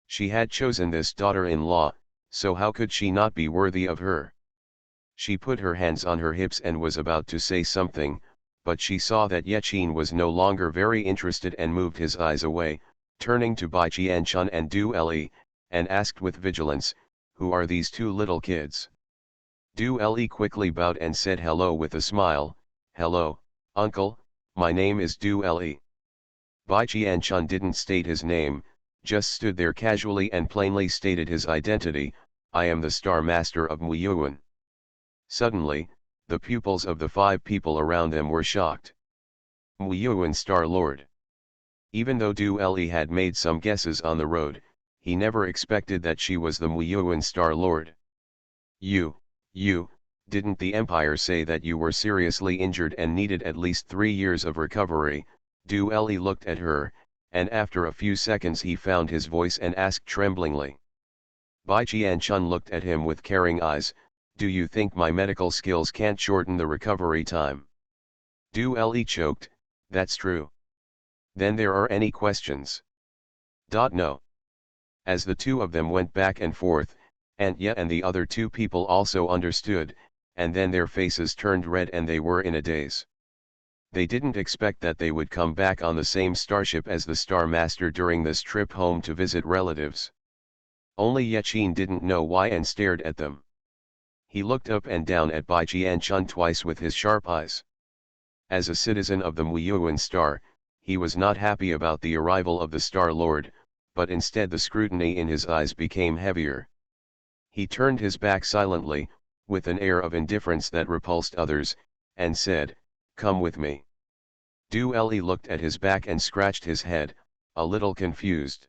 She had chosen this daughter-in-law, so how could she not be worthy of her? She put her hands on her hips and was about to say something, but she saw that Yechin was no longer very interested and moved his eyes away, turning to Bai Qianchun and Du Li, and asked with vigilance, "Who are these two little kids?" Du Li quickly bowed and said hello with a smile, "Hello, uncle, my name is Du Li." Bai Qianchun didn't state his name, just stood there casually and plainly stated his identity, "I am the Star Master of Muyuan." Suddenly, the pupils of the 5 people around them were shocked. Muyuan Star Lord. Even though Du Li had made some guesses on the road, he never expected that she was the Muyuan Star Lord. You, didn't the Empire say that you were seriously injured and needed at least 3 years of recovery? Du Li looked at her, and after a few seconds he found his voice and asked tremblingly. Bai Qianchun looked at him with caring eyes, "Do you think my medical skills can't shorten the recovery time?" Du Li choked, "That's true. Then there are any questions?" No. As the two of them went back and forth, Aunt Ye and the other 2 people also understood, and then their faces turned red and they were in a daze. They didn't expect that they would come back on the same starship as the Star Master during this trip home to visit relatives. Only Yechin didn't know why and stared at them. He looked up and down at Bai Qianchun twice with his sharp eyes. As a citizen of the Muyuan Star, he was not happy about the arrival of the Star Lord, but instead the scrutiny in his eyes became heavier. He turned his back silently, with an air of indifference that repulsed others, and said, "Come with me." Du Li looked at his back and scratched his head, a little confused.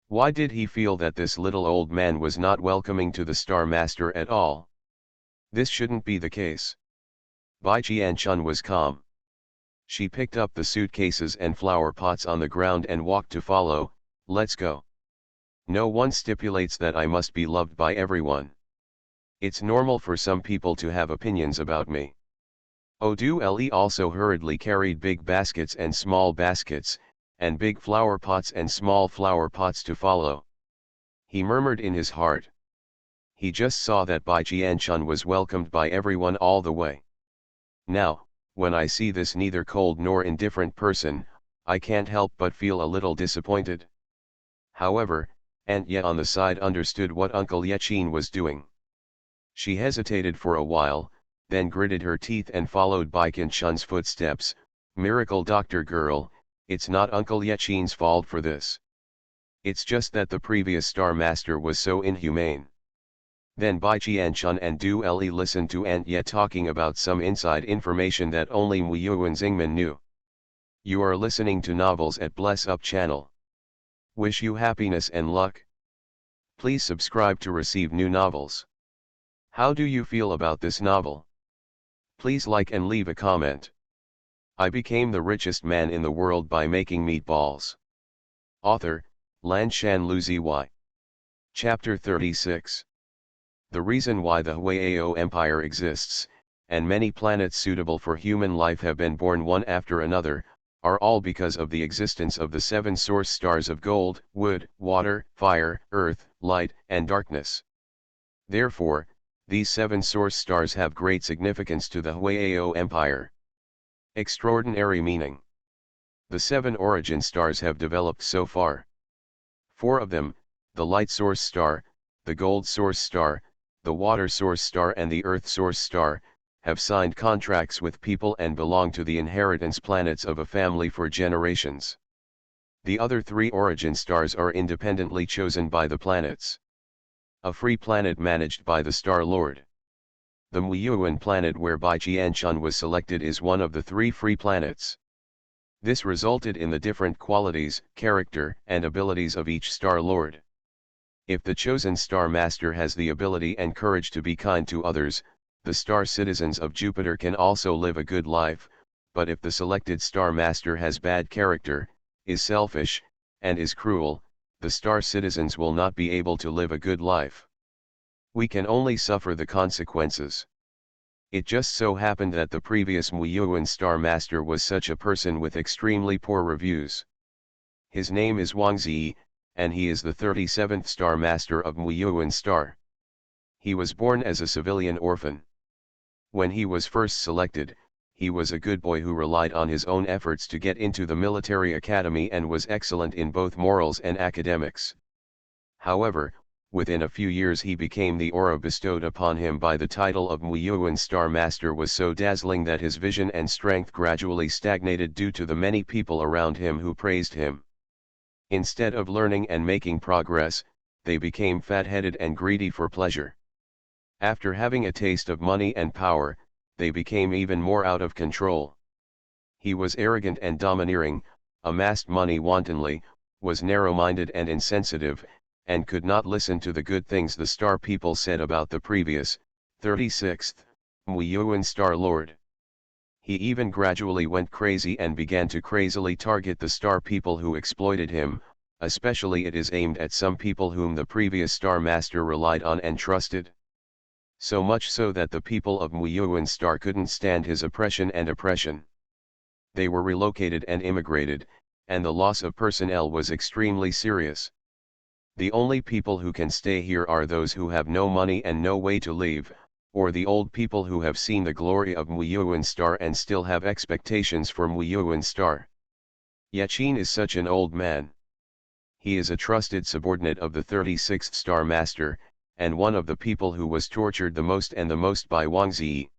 Why did he feel that this little old man was not welcoming to the Star Master at all? This shouldn't be the case. Bai Qianchun was calm. She picked up the suitcases and flower pots on the ground and walked to follow. "Let's go. No one stipulates that I must be loved by everyone. It's normal for some people to have opinions about me." Du Li also hurriedly carried big baskets and small baskets, and big flower pots and small flower pots to follow. He murmured in his heart. He just saw that Bai Qianchun was welcomed by everyone all the way. Now, when I see this neither cold nor indifferent person, I can't help but feel a little disappointed. However, Aunt Ye on the side understood what Uncle Yechin was doing. She hesitated for a while, then gritted her teeth and followed Bai Qianchun's footsteps. "Miracle doctor girl, it's not Uncle Yechin's fault for this. It's just that the previous Star Master was so inhumane." Then Bai Qianchun and Du Li listened to Aunt Ye talking about some inside information that only Muyuan Xingman knew. You are listening to Novels at Bless Up channel. Wish you happiness and luck. Please subscribe to receive new novels. How do you feel about this novel? Please like and leave a comment. I became the richest man in the world by making meatballs. Author, Lanshan Luzi. Chapter 36. The reason why the Huayao Empire exists, and many planets suitable for human life have been born one after another, are all because of the existence of the 7 source stars of gold, wood, water, fire, earth, light, and darkness. Therefore, These 7 source stars have great significance to the Huayao Empire. Extraordinary meaning. The 7 origin stars have developed so far. 4 of them, the light source star, the gold source star, the water source star and the earth source star, have signed contracts with people and belong to the inheritance planets of a family for generations. The other 3 origin stars are independently chosen by the planets. A free planet managed by the Star Lord. The Muyuan planet where Bai Qianchun was selected is one of the 3 free planets. This resulted in the different qualities, character, and abilities of each Star Lord. If the chosen Star Master has the ability and courage to be kind to others, the star citizens of Jupiter can also live a good life, but if the selected Star Master has bad character, is selfish, and is cruel, the star citizens will not be able to live a good life. We can only suffer the consequences. It just so happened that the previous Muyuan Star Master was such a person with extremely poor reviews. His name is Wang Zi, and he is the 37th Star Master of Muyuan Star. He was born as a civilian orphan. When he was first selected, he was a good boy who relied on his own efforts to get into the military academy and was excellent in both morals and academics. However, within a few years he became the aura bestowed upon him by the title of Muyuan Star Master was so dazzling that his vision and strength gradually stagnated due to the many people around him who praised him. Instead of learning and making progress, they became fat-headed and greedy for pleasure. After having a taste of money and power, they became even more out of control. He was arrogant and domineering, amassed money wantonly, was narrow-minded and insensitive, and could not listen to the good things the star people said about the previous, 36th, Muyuan Star Lord. He even gradually went crazy and began to crazily target the star people who exploited him, especially it is aimed at some people whom the previous Star Master relied on and trusted. So much so that the people of Muyuan Star couldn't stand his oppression. They were relocated and immigrated, and the loss of personnel was extremely serious. The only people who can stay here are those who have no money and no way to leave, or the old people who have seen the glory of Muyuan Star and still have expectations for Muyuan Star. Yaqin is such an old man. He is a trusted subordinate of the 36th Star Master, and one of the people who was tortured the most by Wang Zi.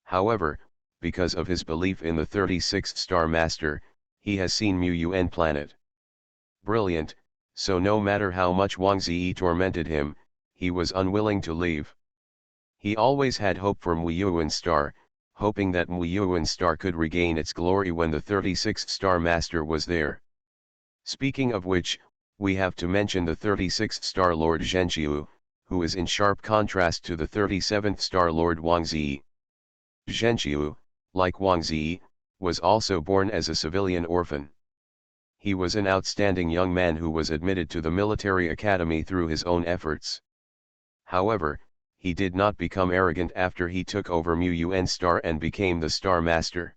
However, because of his belief in the 36th Star Master, he has seen Muyuan planet. Brilliant, so no matter how much Wang Zi tormented him, he was unwilling to leave. He always had hope for Muyuan Star, hoping that Muyuan Star could regain its glory when the 36th Star Master was there. Speaking of which, we have to mention the 36th Star Lord Zhenqiu, who is in sharp contrast to the 37th Star Lord Wang Zi. Zhenqiu, like Wang Zi, was also born as a civilian orphan. He was an outstanding young man who was admitted to the military academy through his own efforts. However, he did not become arrogant after he took over Muyuan Star and became the Star Master.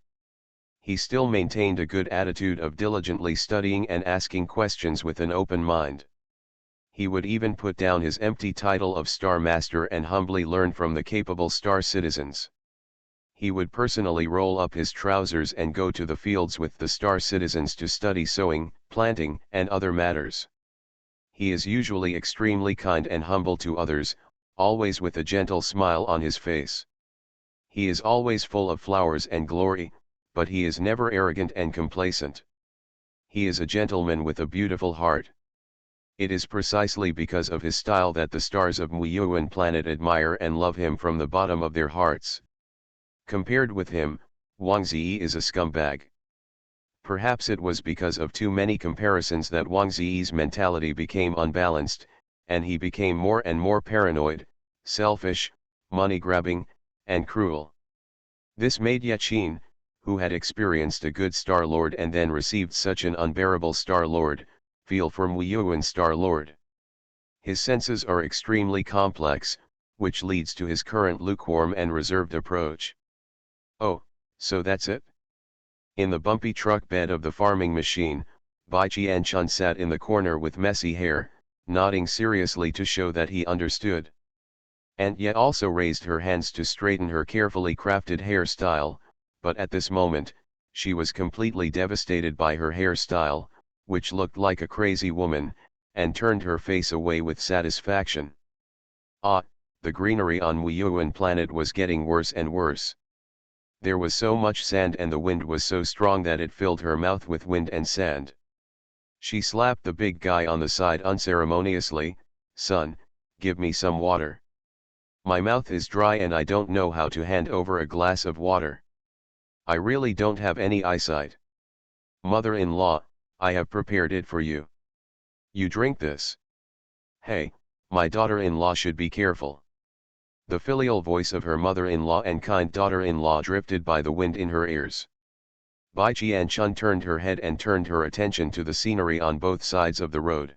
He still maintained a good attitude of diligently studying and asking questions with an open mind. He would even put down his empty title of Star Master and humbly learn from the capable star citizens. He would personally roll up his trousers and go to the fields with the star citizens to study sowing, planting, and other matters. He is usually extremely kind and humble to others, always with a gentle smile on his face. He is always full of flowers and glory, but he is never arrogant and complacent. He is a gentleman with a beautiful heart. It is precisely because of his style that the stars of Muyuan planet admire and love him from the bottom of their hearts. Compared with him, Wang Zi is a scumbag. Perhaps it was because of too many comparisons that Wang Zi's mentality became unbalanced, and he became more and more paranoid, selfish, money-grabbing, and cruel. This made Yaqin, who had experienced a good Star Lord and then received such an unbearable Star Lord, feel for Muyuan Star Lord. His senses are extremely complex, which leads to his current lukewarm and reserved approach. Oh, so that's it? In the bumpy truck bed of the farming machine, Bai Qianchun sat in the corner with messy hair, nodding seriously to show that he understood. And yet also raised her hands to straighten her carefully crafted hairstyle, but at this moment, she was completely devastated by her hairstyle, which looked like a crazy woman, and turned her face away with satisfaction. Ah, the greenery on Muyuan planet was getting worse and worse. There was so much sand and the wind was so strong that it filled her mouth with wind and sand. She slapped the big guy on the side unceremoniously. "Son, give me some water. My mouth is dry and I don't know how to hand over a glass of water. I really don't have any eyesight. Mother-in-law, I have prepared it for you. You drink this." "Hey, my daughter-in-law should be careful." The filial voice of her mother-in-law and kind daughter-in-law drifted by the wind in her ears. Bai Qianchun turned her head and turned her attention to the scenery on both sides of the road.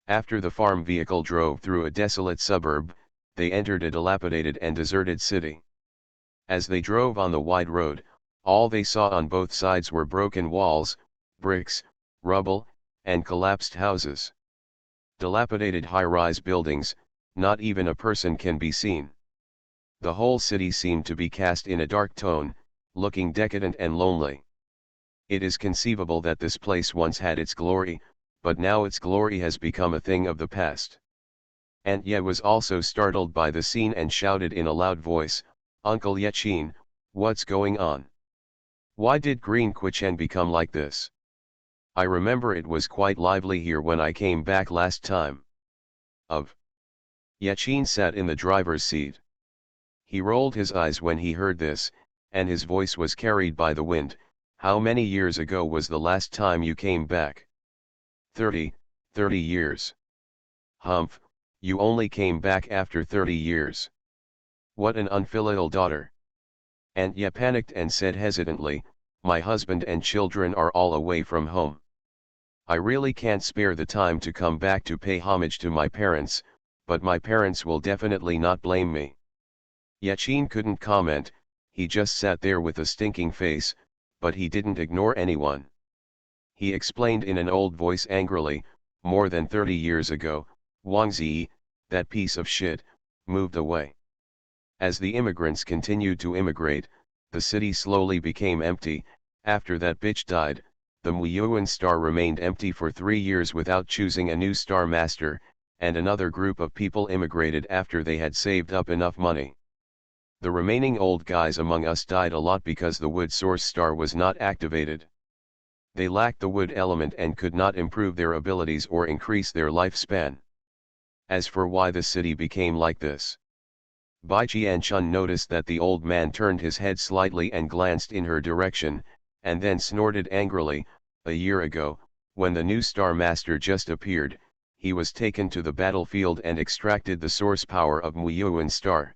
After the farm vehicle drove through a desolate suburb, they entered a dilapidated and deserted city. As they drove on the wide road, all they saw on both sides were broken walls, bricks, rubble, and collapsed houses. Dilapidated high-rise buildings, not even a person can be seen. The whole city seemed to be cast in a dark tone, looking decadent and lonely. It is conceivable that this place once had its glory, but now its glory has become a thing of the past. Aunt Ye was also startled by the scene and shouted in a loud voice, "Uncle Yechin, what's going on? Why did Green Quichen become like this? I remember it was quite lively here when I came back last time." Of. Yechin sat in the driver's seat. He rolled his eyes when he heard this, and his voice was carried by the wind. "How many years ago was the last time you came back?" 30 years. "Humph, you only came back after 30 years. What an unfilial daughter." Aunt Ye panicked and said hesitantly, "My husband and children are all away from home. I really can't spare the time to come back to pay homage to my parents, but my parents will definitely not blame me." Yechin couldn't comment, he just sat there with a stinking face, but he didn't ignore anyone. He explained in an old voice angrily, "More than 30 years ago, Wang Zi, that piece of shit, moved away. As the immigrants continued to immigrate, the city slowly became empty. After that bitch died, the Muyuan star remained empty for 3 years without choosing a new star master, and another group of people immigrated after they had saved up enough money. The remaining old guys among us died a lot because the wood source star was not activated. They lacked the wood element and could not improve their abilities or increase their lifespan. As for why the city became like this." Bai Qianchun noticed that the old man turned his head slightly and glanced in her direction, and then snorted angrily. "A year ago, when the new Star Master just appeared, he was taken to the battlefield and extracted the source power of Muyuan Star.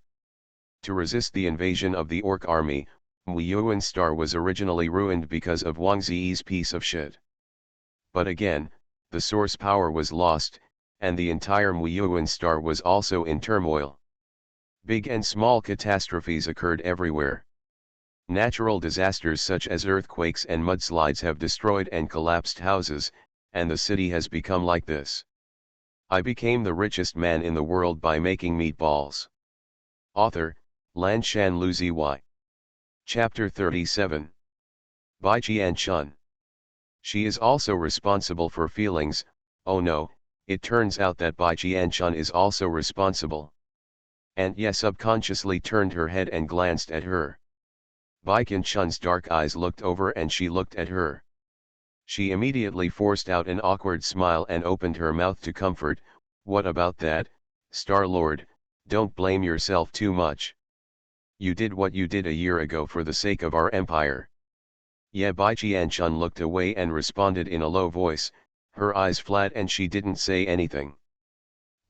To resist the invasion of the Orc army, Muyuan Star was originally ruined because of Wang Zi's piece of shit. But again, the source power was lost, and the entire Muyuan Star was also in turmoil. Big and small catastrophes occurred everywhere. Natural disasters such as earthquakes and mudslides have destroyed and collapsed houses, and the city has become like this. I became the richest man in the world by making meatballs." Author, Lanshan Luziy. Chapter 37. Bai Qianchun. She is also responsible for feelings. Oh no, it turns out that Bai Qianchun is also responsible. Aunt Ye subconsciously turned her head and glanced at her. Bai Qianchun's dark eyes looked over and she looked at her. She immediately forced out an awkward smile and opened her mouth to comfort. "What about that, Star-Lord? Don't blame yourself too much. You did what you did a year ago for the sake of our empire." Ye Bai Qianchun looked away and responded in a low voice, her eyes flat, and she didn't say anything.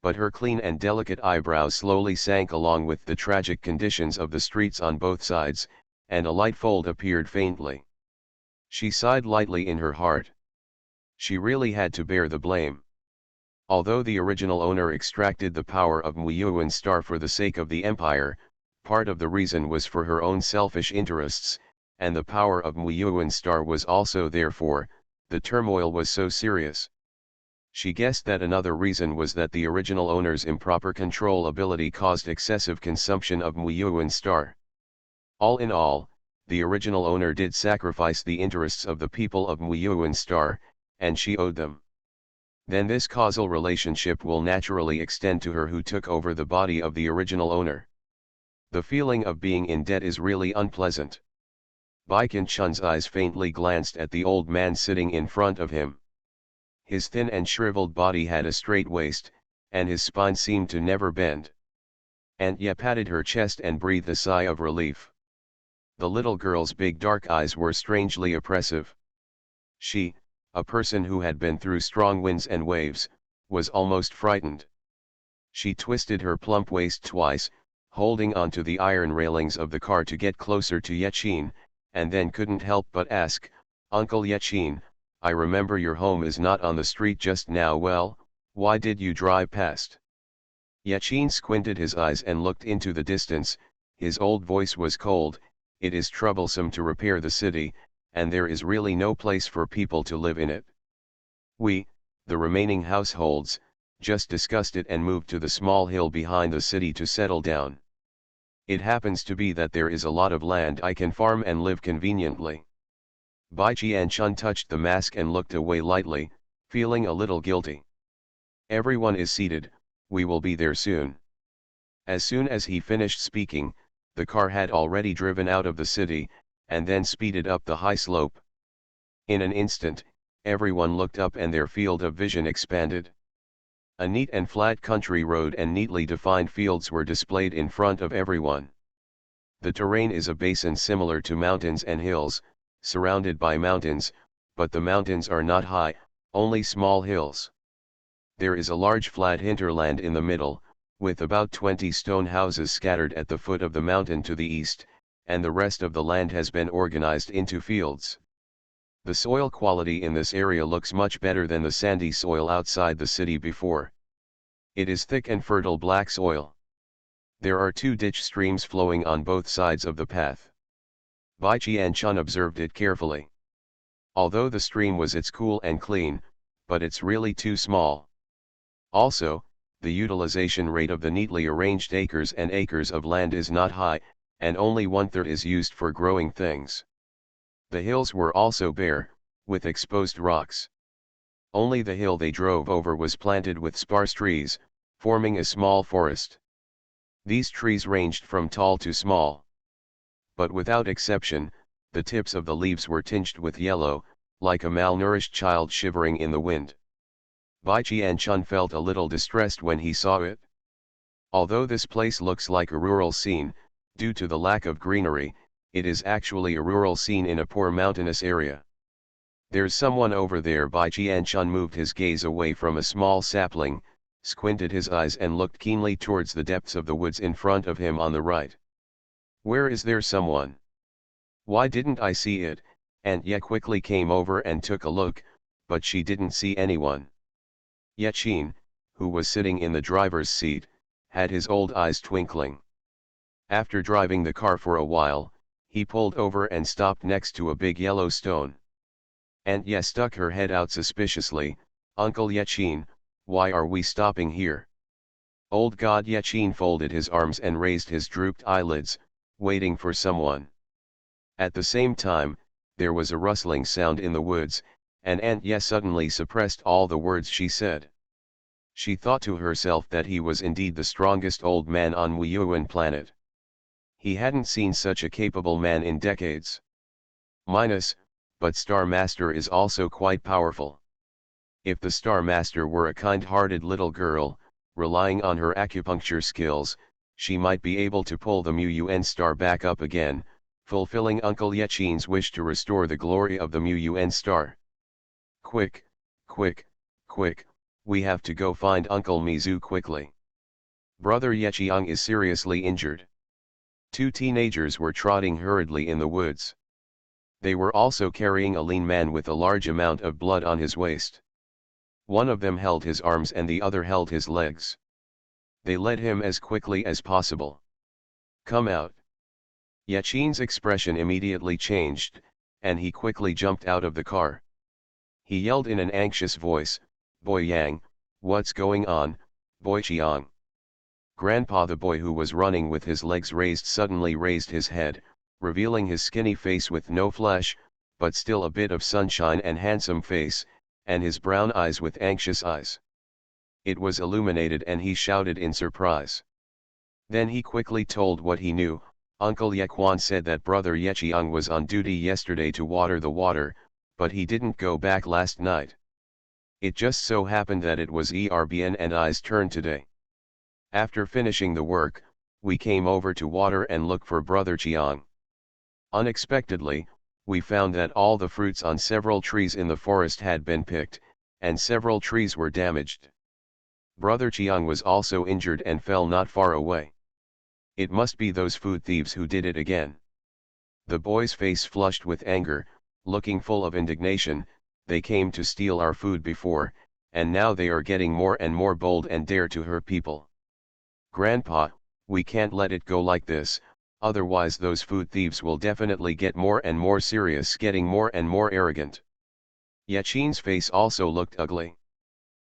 But her clean and delicate eyebrows slowly sank along with the tragic conditions of the streets on both sides, and a light fold appeared faintly. She sighed lightly in her heart. She really had to bear the blame. Although the original owner extracted the power of Muyuan Star for the sake of the empire, part of the reason was for her own selfish interests, and the power of Muyuan Star was also therefore, the turmoil was so serious. She guessed that another reason was that the original owner's improper control ability caused excessive consumption of Muyuan star. All in all, the original owner did sacrifice the interests of the people of Muyuan star, and she owed them. Then this causal relationship will naturally extend to her who took over the body of the original owner. The feeling of being in debt is really unpleasant. Baikan Chun's eyes faintly glanced at the old man sitting in front of him. His thin and shriveled body had a straight waist, and his spine seemed to never bend. Aunt Ye patted her chest and breathed a sigh of relief. The little girl's big dark eyes were strangely oppressive. She, a person who had been through strong winds and waves, was almost frightened. She twisted her plump waist twice, holding onto the iron railings of the car to get closer to Yechin, and then couldn't help but ask, "Uncle Yechin, I remember your home is not on the street just now. Well, why did you drive past?" Yechin squinted his eyes and looked into the distance. His old voice was cold. "It is troublesome to repair the city, and there is really no place for people to live in it. We, the remaining households, just discussed it and moved to the small hill behind the city to settle down. It happens to be that there is a lot of land I can farm and live conveniently." Bai Qianchun touched the mask and looked away lightly, feeling a little guilty. "Everyone is seated, we will be there soon." As soon as he finished speaking, the car had already driven out of the city, and then speeded up the high slope. In an instant, everyone looked up and their field of vision expanded. A neat and flat country road and neatly defined fields were displayed in front of everyone. The terrain is a basin similar to mountains and hills, surrounded by mountains, but the mountains are not high, only small hills. There is a large flat hinterland in the middle, with about 20 stone houses scattered at the foot of the mountain to the east, and the rest of the land has been organized into fields. The soil quality in this area looks much better than the sandy soil outside the city before. It is thick and fertile black soil. There are 2 ditch streams flowing on both sides of the path. Bai Qianchun observed it carefully. Although the stream was cool and clean, but it's really too small. Also, the utilization rate of the neatly arranged acres and acres of land is not high, and only 1/3 is used for growing things. The hills were also bare, with exposed rocks. Only the hill they drove over was planted with sparse trees, forming a small forest. These trees ranged from tall to small. But without exception, the tips of the leaves were tinged with yellow, like a malnourished child shivering in the wind. Bai Qianchun felt a little distressed when he saw it. Although this place looks like a rural scene, due to the lack of greenery, it is actually a rural scene in a poor mountainous area. "There's someone over there." Bai Qianchun moved his gaze away from a small sapling, squinted his eyes and looked keenly towards the depths of the woods in front of him on the right. "Where is there someone? Why didn't I see it?" Aunt Ye quickly came over and took a look, but she didn't see anyone. Yechin, who was sitting in the driver's seat, had his old eyes twinkling. After driving the car for a while, he pulled over and stopped next to a big yellow stone. Aunt Ye stuck her head out suspiciously. "Uncle Yechin, why are we stopping here?" Old God Yechin folded his arms and raised his drooped eyelids, waiting for someone. At the same time, there was a rustling sound in the woods, and Aunt Ye suddenly suppressed all the words she said. She thought to herself that he was indeed the strongest old man on Wuyuan planet. He hadn't seen such a capable man in decades. But Star Master is also quite powerful. If the Star Master were a kind-hearted little girl, relying on her acupuncture skills, she might be able to pull the Muyuan star back up again, fulfilling Uncle Yechin's wish to restore the glory of the Muyuan star. "Quick, quick, quick, we have to go find Uncle Mizu quickly. Brother Yechiang is seriously injured." 2 teenagers were trotting hurriedly in the woods. They were also carrying a lean man with a large amount of blood on his waist. One of them held his arms and the other held his legs. They led him as quickly as possible. "Come out." Yechin's expression immediately changed, and he quickly jumped out of the car. He yelled in an anxious voice, Boy Yang, what's going on, Boy Chiang? Grandpa the boy who was running with his legs raised suddenly raised his head, revealing his skinny face with no flesh, but still a bit of sunshine and handsome face, and his brown eyes with anxious eyes. It was illuminated and he shouted in surprise. Then he quickly told what he knew. Uncle Ye Quan said that brother Ye Chiang was on duty yesterday to water the water, but he didn't go back last night. It just so happened that it was Erbn and I's turn today. After finishing the work, we came over to water and look for brother Chiang. Unexpectedly, we found that all the fruits on several trees in the forest had been picked, and several trees were damaged. Brother Chiang was also injured and fell not far away. It must be those food thieves who did it again. The boy's face flushed with anger, looking full of indignation. They came to steal our food before, and now they are getting more and more bold and dare to hurt people. Grandpa, we can't let it go like this, otherwise those food thieves will definitely get more and more serious, getting more and more arrogant. Yachin's face also looked ugly.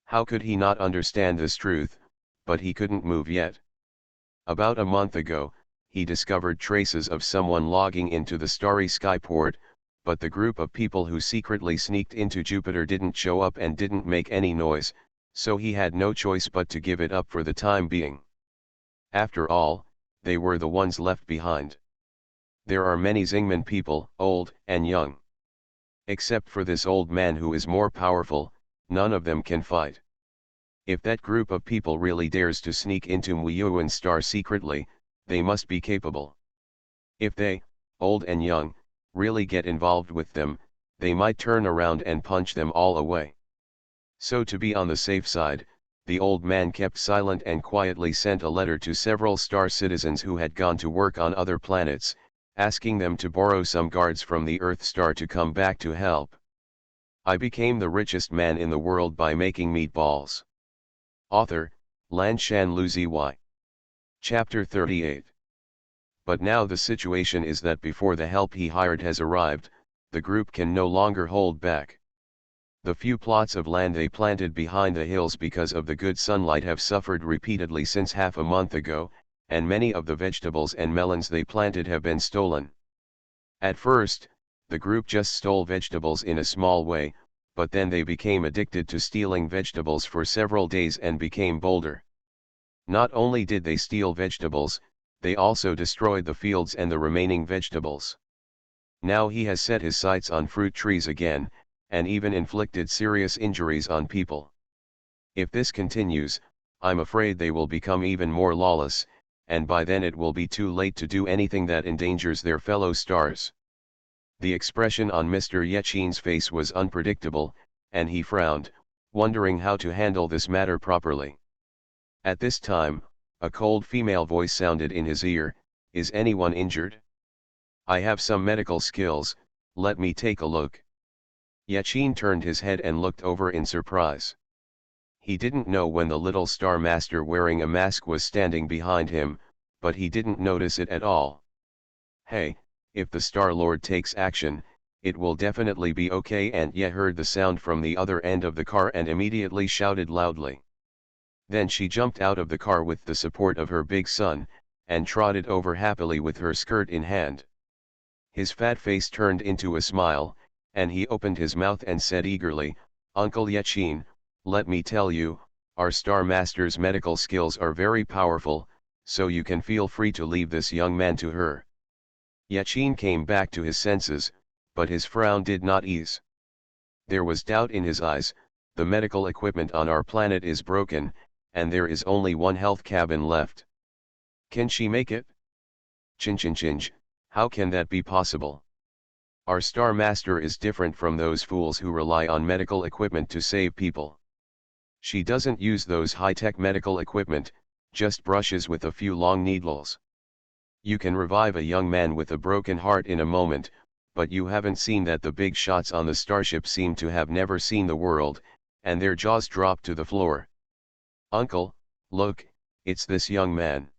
How could he not understand this truth, but he couldn't move yet. About a month ago, he discovered traces of someone logging into the starry skyport, but the group of people who secretly sneaked into Jupiter didn't show up and didn't make any noise, so he had no choice but to give it up for the time being. After all, they were the ones left behind. There are many Xingmen people, old and young. Except for this old man who is more powerful, none of them can fight. If that group of people really dares to sneak into Muyuan Star secretly, they must be capable. If they, old and young, really get involved with them, they might turn around and punch them all away. So to be on the safe side, the old man kept silent and quietly sent a letter to several star citizens who had gone to work on other planets, asking them to borrow some guards from the Earth star to come back to help. I became the richest man in the world by making meatballs. Author, Lanshan Luzi. Chapter 38. But now the situation is that before the help he hired has arrived, the group can no longer hold back. The few plots of land they planted behind the hills because of the good sunlight have suffered repeatedly since half a month ago, and many of the vegetables and melons they planted have been stolen. At first, the group just stole vegetables in a small way, but then they became addicted to stealing vegetables for several days and became bolder. Not only did they steal vegetables, they also destroyed the fields and the remaining vegetables. Now he has set his sights on fruit trees again, and even inflicted serious injuries on people. If this continues, I'm afraid they will become even more lawless, and by then it will be too late to do anything that endangers their fellow stars. The expression on Mr. Yechin's face was unpredictable, and he frowned, wondering how to handle this matter properly. At this time, a cold female voice sounded in his ear. Is anyone injured? I have some medical skills, let me take a look. Yechin turned his head and looked over in surprise. He didn't know when the little star master wearing a mask was standing behind him, but he didn't notice it at all. Hey, if the Star Lord takes action, it will definitely be okay. And Ye heard the sound from the other end of the car and immediately shouted loudly. Then she jumped out of the car with the support of her big son, and trotted over happily with her skirt in hand. His fat face turned into a smile, and he opened his mouth and said eagerly, Uncle Yechin, let me tell you, our Star Master's medical skills are very powerful, so you can feel free to leave this young man to her. Yechin came back to his senses, but his frown did not ease. There was doubt in his eyes. The medical equipment on our planet is broken, and there is only one health cabin left. Can she make it? Chinch, how can that be possible? Our Star Master is different from those fools who rely on medical equipment to save people. She doesn't use those high-tech medical equipment, just brushes with a few long needles. You can revive a young man with a broken heart in a moment, but you haven't seen that. The big shots on the starship seem to have never seen the world, and their jaws dropped to the floor. Uncle, look, it's this young man.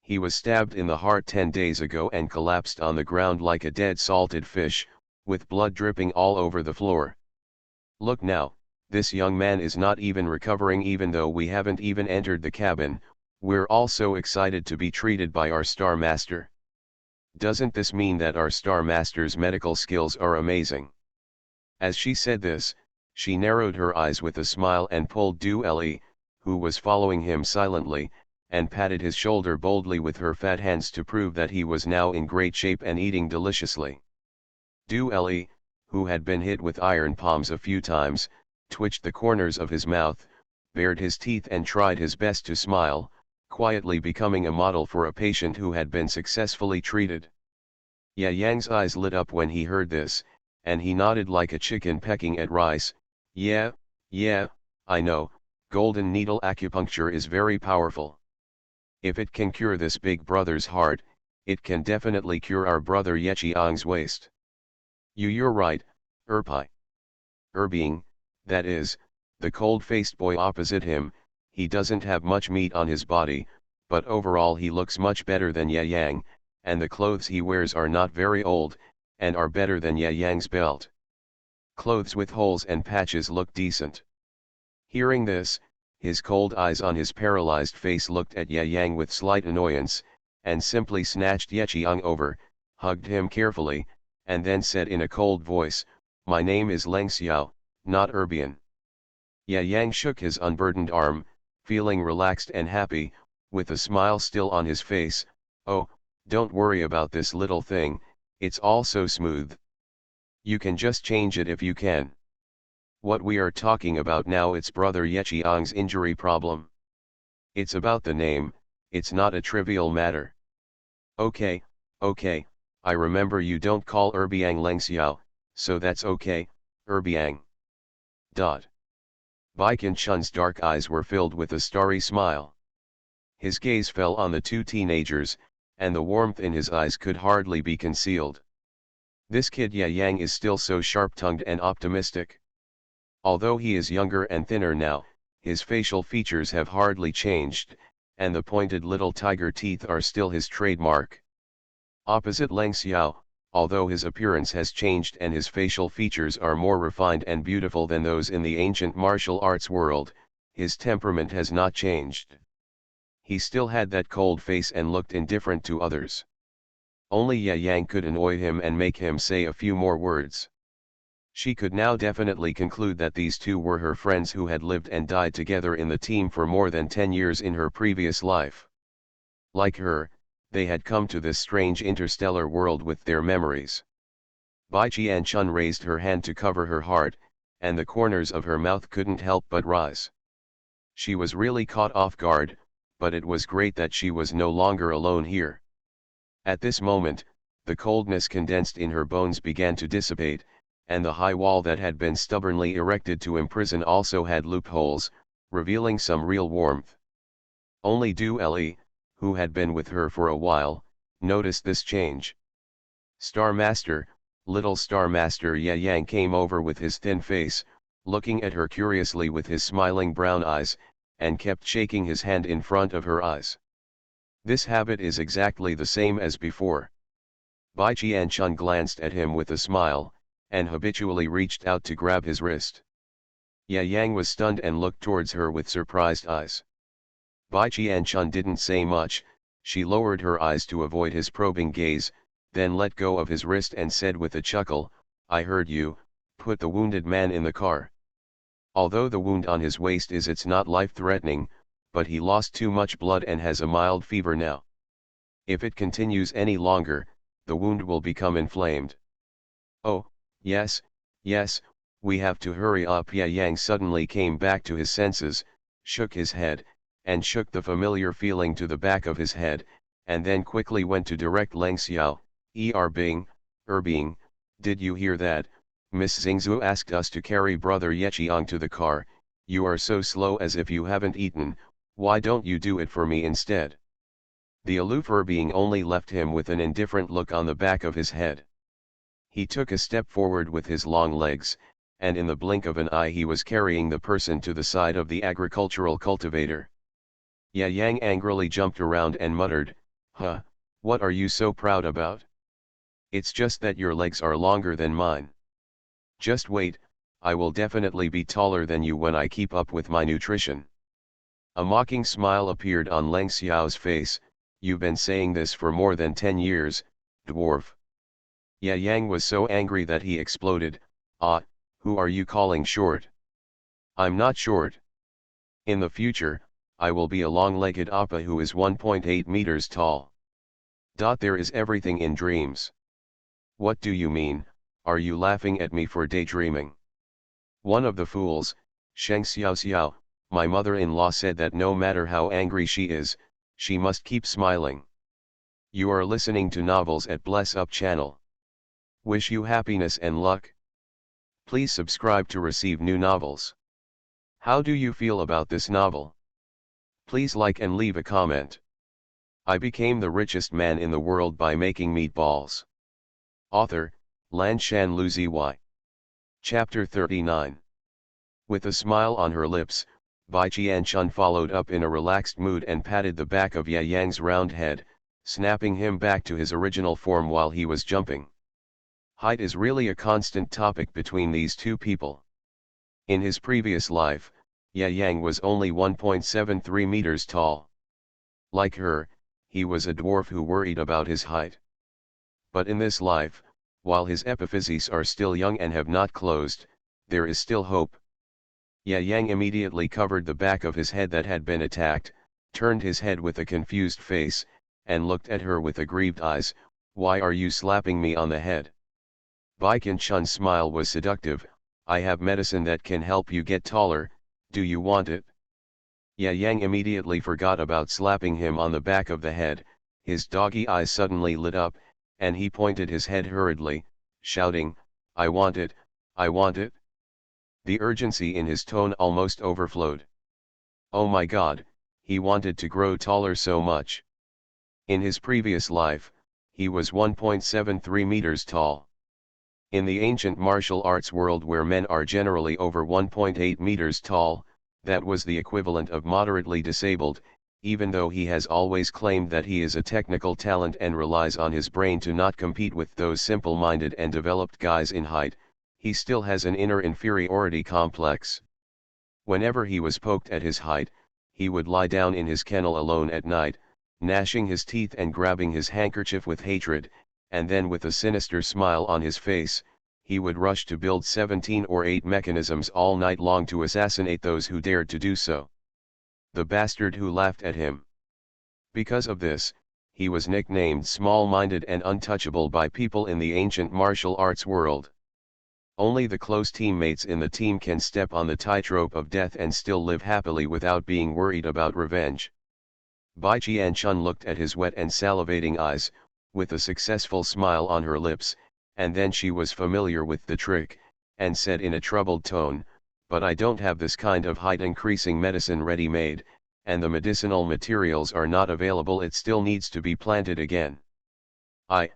He was stabbed in the heart 10 days ago and collapsed on the ground like a dead salted fish, with blood dripping all over the floor. Look now, This young man is not even recovering even though we haven't even entered the cabin, we're all so excited to be treated by our Star Master. Doesn't this mean that our Star Master's medical skills are amazing? As she said this, she narrowed her eyes with a smile and pulled Du Ellie, who was following him silently, and patted his shoulder boldly with her fat hands to prove that he was now in great shape and eating deliciously. Du Ellie, who had been hit with iron palms a few times, twitched the corners of his mouth, bared his teeth and tried his best to smile, quietly becoming a model for a patient who had been successfully treated. Ya Yang's eyes lit up when he heard this, and he nodded like a chicken pecking at rice. Yeah, I know, golden needle acupuncture is very powerful. If it can cure this big brother's heart, it can definitely cure our brother Yechiang's waist. You're right, Erpai. Being, that is, the cold-faced boy opposite him, he doesn't have much meat on his body, but overall he looks much better than Ye Yang, and the clothes he wears are not very old, and are better than Ye Yang's belt. Clothes with holes and patches look decent. Hearing this, his cold eyes on his paralyzed face looked at Ye Yang with slight annoyance, and simply snatched Yechiang over, hugged him carefully, and then said in a cold voice, "My name is Leng Xiao, not Erbian." Ye Yang shook his unburdened arm, feeling relaxed and happy, with a smile still on his face. "Oh, don't worry about this little thing, it's all so smooth. You can just change it if you can. What we are talking about now, it's brother Yechiang's injury problem. It's about the name, it's not a trivial matter." Okay, I remember you don't call Erbiang Leng Xiao, so that's okay, Erbiang. Baikan Chun's dark eyes were filled with a starry smile. His gaze fell on the two teenagers, and the warmth in his eyes could hardly be concealed. This kid Ye Yang is still so sharp-tongued and optimistic. Although he is younger and thinner now, his facial features have hardly changed, and the pointed little tiger teeth are still his trademark. Opposite Leng Xiao, although his appearance has changed and his facial features are more refined and beautiful than those in the ancient martial arts world, his temperament has not changed. He still had that cold face and looked indifferent to others. Only Ye Yang could annoy him and make him say a few more words. She could now definitely conclude that these two were her friends who had lived and died together in the team for more than 10 years in her previous life. Like her, they had come to this strange interstellar world with their memories. Bai Qian-chun raised her hand to cover her heart, and the corners of her mouth couldn't help but rise. She was really caught off guard, but it was great that she was no longer alone here. At this moment, the coldness condensed in her bones began to dissipate, and the high wall that had been stubbornly erected to imprison also had loopholes, revealing some real warmth. Only Du Ellie, who had been with her for a while, noticed this change. "Star Master, little Star Master." Ye Yang came over with his thin face, looking at her curiously with his smiling brown eyes, and kept shaking his hand in front of her eyes. This habit is exactly the same as before. Bai Qian-chun glanced at him with a smile, and habitually reached out to grab his wrist. Ye Yang was stunned and looked towards her with surprised eyes. Bai Qian-chun didn't say much, she lowered her eyes to avoid his probing gaze, then let go of his wrist and said with a chuckle, "I heard you, put the wounded man in the car. Although the wound on his waist it's not life-threatening, but he lost too much blood and has a mild fever now. If it continues any longer, the wound will become inflamed." "Oh, yes, we have to hurry up." Ye Yang suddenly came back to his senses, shook his head, and shook the familiar feeling to the back of his head, and then quickly went to direct Leng Xiao. Bing, did you hear that? Miss Xingzhu asked us to carry brother Yechiang to the car. You are so slow, as if you haven't eaten. Why don't you do it for me instead?" The aloof Bing only left him with an indifferent look on the back of his head. He took a step forward with his long legs, and in the blink of an eye he was carrying the person to the side of the agricultural cultivator. Ye Yang angrily jumped around and muttered, "Huh, what are you so proud about? It's just that your legs are longer than mine. Just wait, I will definitely be taller than you when I keep up with my nutrition. A mocking smile appeared on Leng Xiao's face. You've been saying this for more than 10 years, dwarf. Ye Yang was so angry that he exploded. Ah, who are you calling short? I'm not short. In the future, I will be a long-legged Appa who is 1.8 meters tall. There is everything in dreams. What do you mean? Are you laughing at me for daydreaming? One of the fools, Sheng Xiao, my mother-in-law, said that no matter how angry she is, she must keep smiling. You are listening to novels at Bless Up channel. Wish you happiness and luck. Please subscribe to receive new novels. How do you feel about this novel? Please like and leave a comment. I became the richest man in the world by making meatballs. Author, Lanshan Luzi. Chapter 39. With a smile on her lips, Bai Qianchun followed up in a relaxed mood and patted the back of Ye Yang's round head, snapping him back to his original form while he was jumping. Height is really a constant topic between these two people. In his previous life, Ye Yang was only 1.73 meters tall. Like her, he was a dwarf who worried about his height. But in this life, while his epiphyses are still young and have not closed, there is still hope. Ye Yang immediately covered the back of his head that had been attacked, turned his head with a confused face, and looked at her with aggrieved eyes. Why are you slapping me on the head? Bai Qianchun's smile was seductive. I have medicine that can help you get taller, do you want it? Ye Yang immediately forgot about slapping him on the back of the head. His doggy eyes suddenly lit up, and he pointed his head hurriedly, shouting, I want it, I want it. The urgency in his tone almost overflowed. Oh my God, he wanted to grow taller so much. In his previous life, he was 1.73 meters tall. In the ancient martial arts world where men are generally over 1.8 meters tall, that was the equivalent of moderately disabled. Even though he has always claimed that he is a technical talent and relies on his brain to not compete with those simple-minded and developed guys in height, he still has an inner inferiority complex. Whenever he was poked at his height, he would lie down in his kennel alone at night, gnashing his teeth and grabbing his handkerchief with hatred, and then with a sinister smile on his face, he would rush to build 17 or 8 mechanisms all night long to assassinate those who dared to do so. The bastard who laughed at him. Because of this, he was nicknamed small-minded and untouchable by people in the ancient martial arts world. Only the close teammates in the team can step on the tightrope of death and still live happily without being worried about revenge. Bai Qianchun looked at his wet and salivating eyes, with a successful smile on her lips, and then she was familiar with the trick, and said in a troubled tone, but I don't have this kind of height-increasing medicine ready-made, and the medicinal materials are not available. It still needs to be planted again. I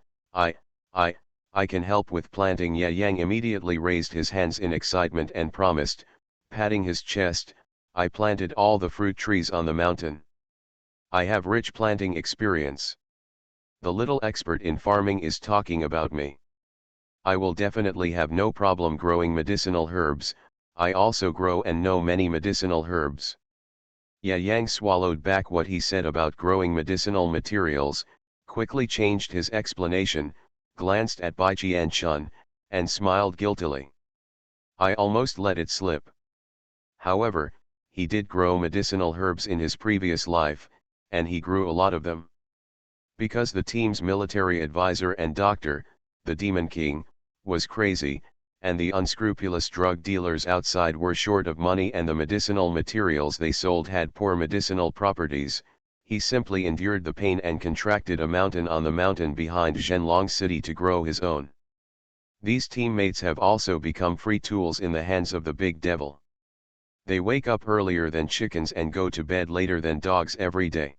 can help with planting. Ye Yang immediately raised his hands in excitement and promised, patting his chest, I planted all the fruit trees on the mountain. I have rich planting experience. The little expert in farming is talking about me. I will definitely have no problem growing medicinal herbs. I also grow and know many medicinal herbs. Ye Yang swallowed back what he said about growing medicinal materials, quickly changed his explanation, glanced at Bai Qianchun, and smiled guiltily. I almost let it slip. However, he did grow medicinal herbs in his previous life, and he grew a lot of them. Because the team's military advisor and doctor, the Demon King, was crazy, and the unscrupulous drug dealers outside were short of money and the medicinal materials they sold had poor medicinal properties, he simply endured the pain and contracted a mountain on the mountain behind Zhenlong City to grow his own. These teammates have also become free tools in the hands of the big devil. They wake up earlier than chickens and go to bed later than dogs every day.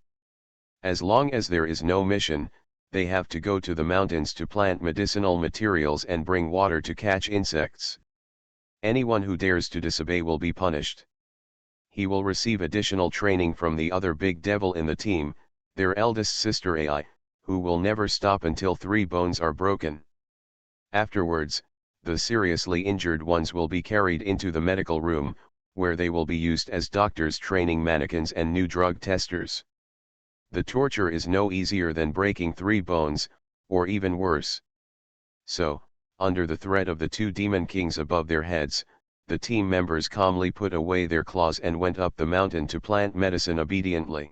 As long as there is no mission, they have to go to the mountains to plant medicinal materials and bring water to catch insects. Anyone who dares to disobey will be punished. He will receive additional training from the other big devil in the team, their eldest sister Ai, who will never stop until 3 bones are broken. Afterwards, the seriously injured ones will be carried into the medical room, where they will be used as doctors training mannequins and new drug testers. The torture is no easier than breaking 3 bones, or even worse. So, under the threat of the 2 demon kings above their heads, the team members calmly put away their claws and went up the mountain to plant medicine obediently.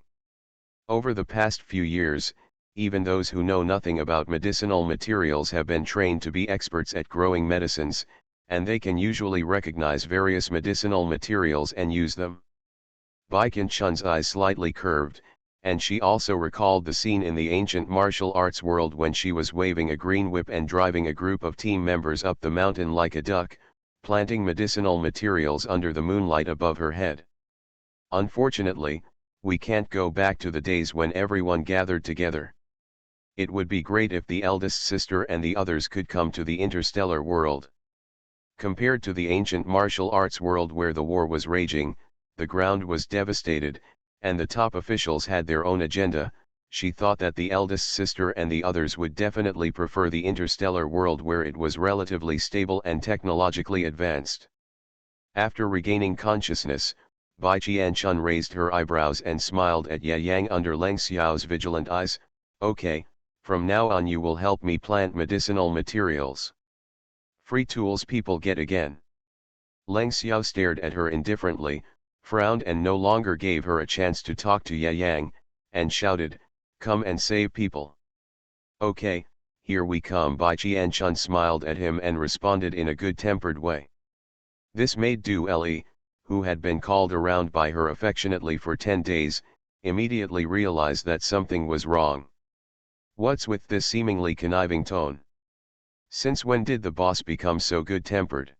Over the past few years, even those who know nothing about medicinal materials have been trained to be experts at growing medicines, and they can usually recognize various medicinal materials and use them. Baikin Chun's eyes slightly curved, and she also recalled the scene in the ancient martial arts world when she was waving a green whip and driving a group of team members up the mountain like a duck, planting medicinal materials under the moonlight above her head. Unfortunately, we can't go back to the days when everyone gathered together. It would be great if the eldest sister and the others could come to the interstellar world. Compared to the ancient martial arts world where the war was raging, the ground was devastated, and the top officials had their own agenda, she thought that the eldest sister and the others would definitely prefer the interstellar world where it was relatively stable and technologically advanced. After regaining consciousness, Bai Qianchun raised her eyebrows and smiled at Ye Yang under Leng Xiao's vigilant eyes. Okay, from now on you will help me plant medicinal materials. Free tools people get again. Leng Xiao stared at her indifferently, frowned and no longer gave her a chance to talk to Ye Yang, and shouted, "Come and save people." "Okay, here we come." Bai Qianchun smiled at him and responded in a good-tempered way. This made Du Li, who had been called around by her affectionately for 10 days, immediately realize that something was wrong. What's with this seemingly conniving tone? Since when did the boss become so good-tempered?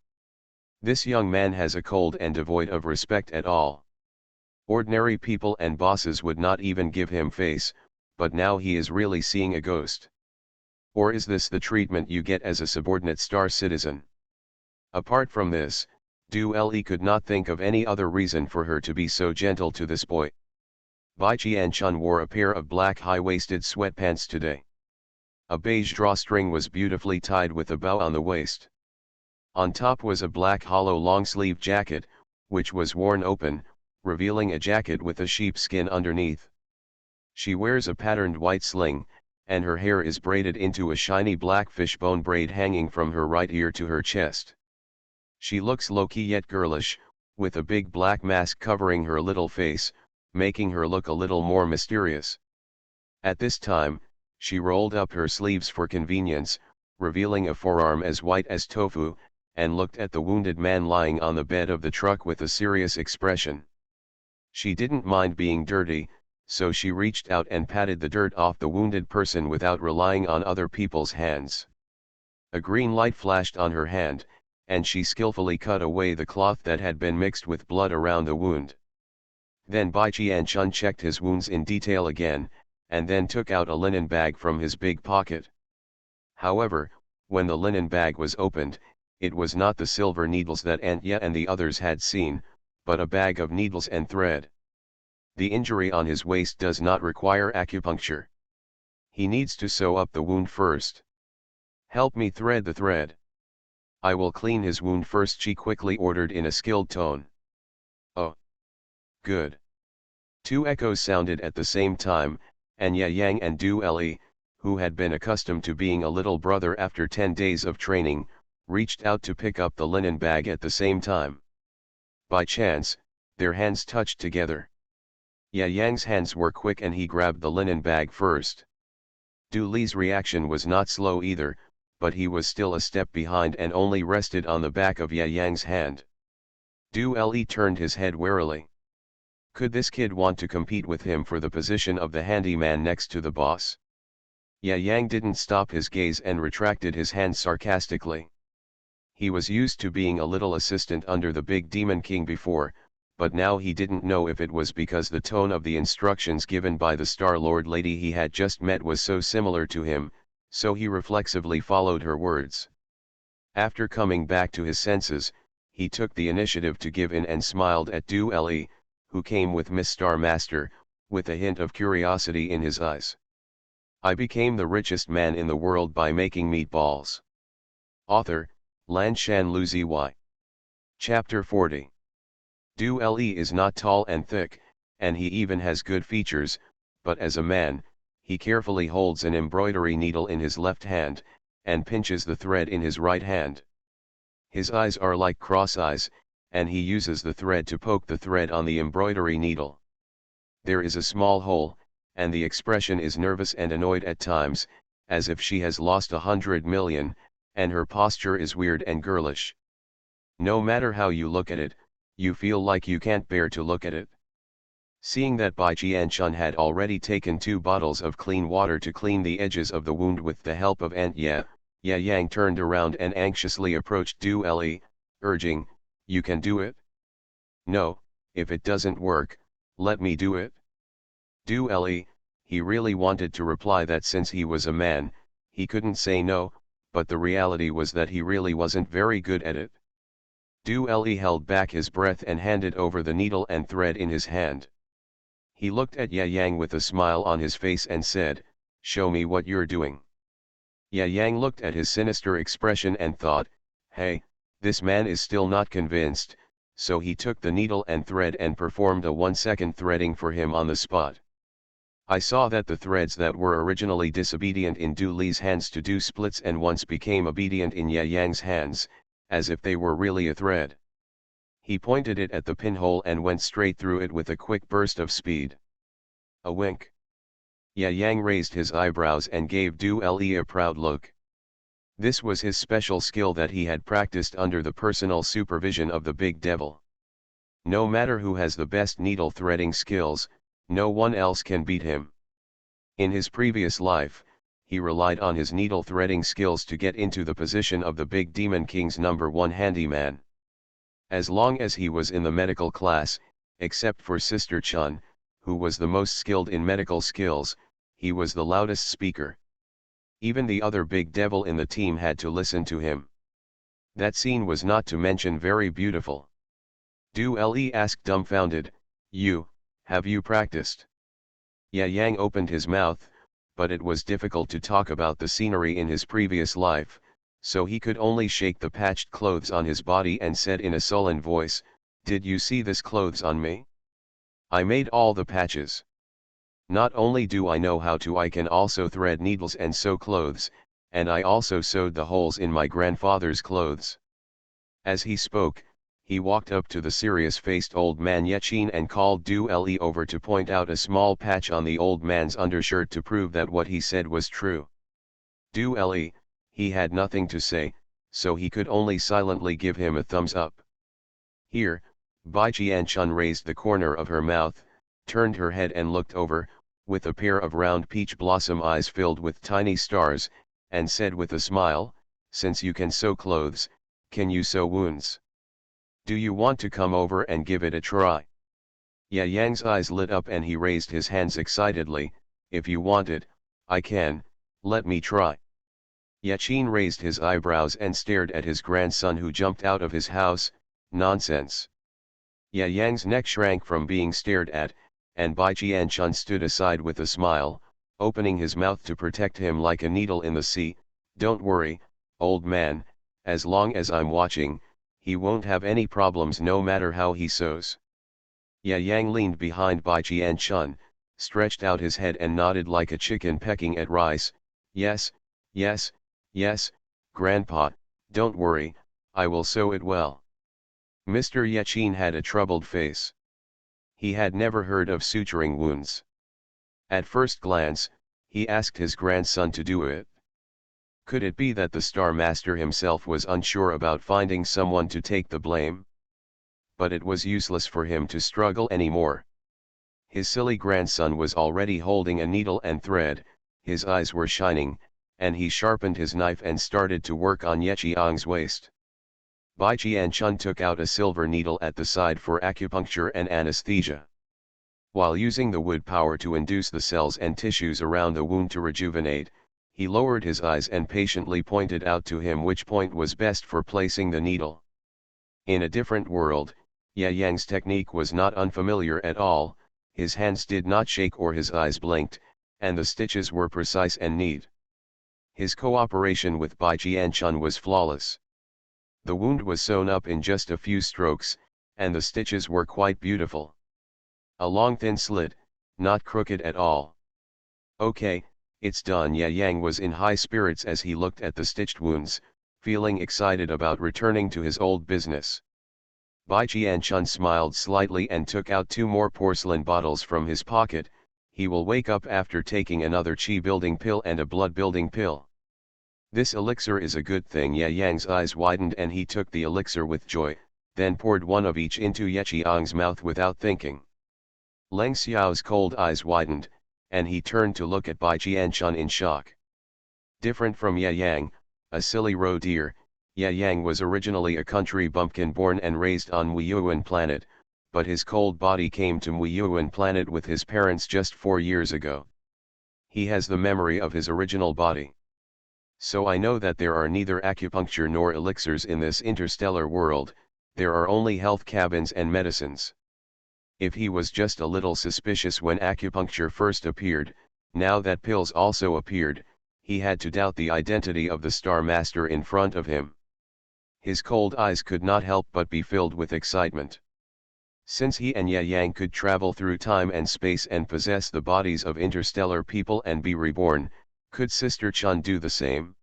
This young man has a cold and devoid of respect at all. Ordinary people and bosses would not even give him face, but now he is really seeing a ghost. Or is this the treatment you get as a subordinate star citizen? Apart from this, Du Li could not think of any other reason for her to be so gentle to this boy. Bai Qianchun wore a pair of black high-waisted sweatpants today. A beige drawstring was beautifully tied with a bow on the waist. On top was a black hollow long-sleeve jacket, which was worn open, revealing a jacket with a sheepskin underneath. She wears a patterned white sling, and her hair is braided into a shiny black fishbone braid hanging from her right ear to her chest. She looks low-key yet girlish, with a big black mask covering her little face, making her look a little more mysterious. At this time, she rolled up her sleeves for convenience, revealing a forearm as white as tofu, and looked at the wounded man lying on the bed of the truck with a serious expression. She didn't mind being dirty, so she reached out and patted the dirt off the wounded person without relying on other people's hands. A green light flashed on her hand, and she skillfully cut away the cloth that had been mixed with blood around the wound. Then Bai Qianchun checked his wounds in detail again, and then took out a linen bag from his big pocket. However, when the linen bag was opened, it was not the silver needles that Aunt Ye and the others had seen, but a bag of needles and thread. The injury on his waist does not require acupuncture. He needs to sew up the wound first. "Help me thread the thread." "I will clean his wound first," she quickly ordered in a skilled tone. "Oh. Good." 2 echoes sounded at the same time, and Ye Yang and Du Li, who had been accustomed to being a little brother after 10 days of training, reached out to pick up the linen bag at the same time. By chance, their hands touched together. Ye Yang's hands were quick and he grabbed the linen bag first. Du Li's reaction was not slow either, but he was still a step behind and only rested on the back of Ye Yang's hand. Du Li turned his head warily. Could this kid want to compete with him for the position of the handyman next to the boss? Ye Yang didn't stop his gaze and retracted his hand sarcastically. He was used to being a little assistant under the big demon king before, but now he didn't know if it was because the tone of the instructions given by the Star-Lord lady he had just met was so similar to him, so he reflexively followed her words. After coming back to his senses, he took the initiative to give in and smiled at Du Li, who came with Miss Star Master, with a hint of curiosity in his eyes. "I became the richest man in the world by making meatballs." Author, Lan Shan Lu Zi. Chapter 40. Du Le is not tall and thick, and he even has good features, but as a man, he carefully holds an embroidery needle in his left hand, and pinches the thread in his right hand. His eyes are like cross eyes, and he uses the thread to poke the thread on the embroidery needle. There is a small hole, and the expression is nervous and annoyed at times, as if she has lost 100 million, and her posture is weird and girlish. No matter how you look at it, you feel like you can't bear to look at it. Seeing that Bai Jianchun had already taken 2 bottles of clean water to clean the edges of the wound with the help of Aunt Ye, Ye Yang turned around and anxiously approached Du Le, urging, "You can do it? No, if it doesn't work, let me do it." Du Le, he really wanted to reply that since he was a man, he couldn't say no, but the reality was that he really wasn't very good at it. Du Le held back his breath and handed over the needle and thread in his hand. He looked at Ye Yang with a smile on his face and said, "Show me what you're doing." Ye Yang looked at his sinister expression and thought, "Hey, this man is still not convinced," so he took the needle and thread and performed a 1-second threading for him on the spot. I saw that the threads that were originally disobedient in Du Le's hands to do splits and once became obedient in Ye Yang's hands, as if they were really a thread. He pointed it at the pinhole and went straight through it with a quick burst of speed. A wink. Ye Yang raised his eyebrows and gave Du Le a proud look. This was his special skill that he had practiced under the personal supervision of the big devil. No matter who has the best needle threading skills, no one else can beat him. In his previous life, he relied on his needle threading skills to get into the position of the big demon king's #1 handyman. As long as he was in the medical class, except for Sister Chun, who was the most skilled in medical skills, he was the loudest speaker. Even the other big devil in the team had to listen to him. That scene was not to mention very beautiful. Du Le asked dumbfounded, have you practiced?" Ye Yang opened his mouth, but it was difficult to talk about the scenery in his previous life, so he could only shake the patched clothes on his body and said in a sullen voice, "Did you see this clothes on me? I made all the patches. Not only do I know how to, I can also thread needles and sew clothes, and I also sewed the holes in my grandfather's clothes." As he spoke, he walked up to the serious-faced old man Yechin and called Du Le over to point out a small patch on the old man's undershirt to prove that what he said was true. Du Le, he had nothing to say, so he could only silently give him a thumbs up. Here, Bai Jianchun raised the corner of her mouth, turned her head and looked over, with a pair of round peach blossom eyes filled with tiny stars, and said with a smile, "Since you can sew clothes, can you sew wounds? Do you want to come over and give it a try?" Ye Yang's eyes lit up and he raised his hands excitedly, "If you want it, I can, let me try." Yechin raised his eyebrows and stared at his grandson who jumped out of his house. Nonsense. Ye Yang's neck shrank from being stared at, and Bai Jianchun stood aside with a smile, opening his mouth to protect him like a needle in the sea. "Don't worry, old man, as long as I'm watching, he won't have any problems no matter how he sews." Ye Yang leaned behind Bai Jianchun, stretched out his head and nodded like a chicken pecking at rice. Yes, yes, yes, Grandpa, don't worry, I will sew it well." Mr. Yechin had a troubled face. He had never heard of suturing wounds. At first glance, he asked his grandson to do it. Could it be that the Star Master himself was unsure about finding someone to take the blame? But it was useless for him to struggle anymore. His silly grandson was already holding a needle and thread, his eyes were shining, and he sharpened his knife and started to work on Yechiang's waist. Bai Jianchun took out a silver needle at the side for acupuncture and anesthesia. While using the wood power to induce the cells and tissues around the wound to rejuvenate, he lowered his eyes and patiently pointed out to him which point was best for placing the needle. In a different world, Ye Yang's technique was not unfamiliar at all, his hands did not shake or his eyes blinked, and the stitches were precise and neat. His cooperation with Bai Jianchun was flawless. The wound was sewn up in just a few strokes, and the stitches were quite beautiful. A long thin slit, not crooked at all. Okay, it's done. Ye Yang was in high spirits as he looked at the stitched wounds, feeling excited about returning to his old business. Bai Qianchun smiled slightly and took out 2 more porcelain bottles from his pocket. He will wake up after taking another qi building pill and a blood building pill. This elixir is a good thing. Ye Yang's eyes widened and he took the elixir with joy, then poured one of each into Ye Qiang's mouth without thinking. Leng Xiao's cold eyes widened, and he turned to look at Bai Qianchun in shock. Different from Ye Yang, a silly roe deer, Ye Yang was originally a country bumpkin born and raised on Muiyuan planet, but his cold body came to Muiyuan planet with his parents just 4 years ago. He has the memory of his original body. So I know that there are neither acupuncture nor elixirs in this interstellar world, there are only health cabins and medicines. If he was just a little suspicious when acupuncture first appeared, now that pills also appeared, he had to doubt the identity of the Star Master in front of him. His cold eyes could not help but be filled with excitement. Since he and Ye Yang could travel through time and space and possess the bodies of interstellar people and be reborn, could Sister Chun do the same?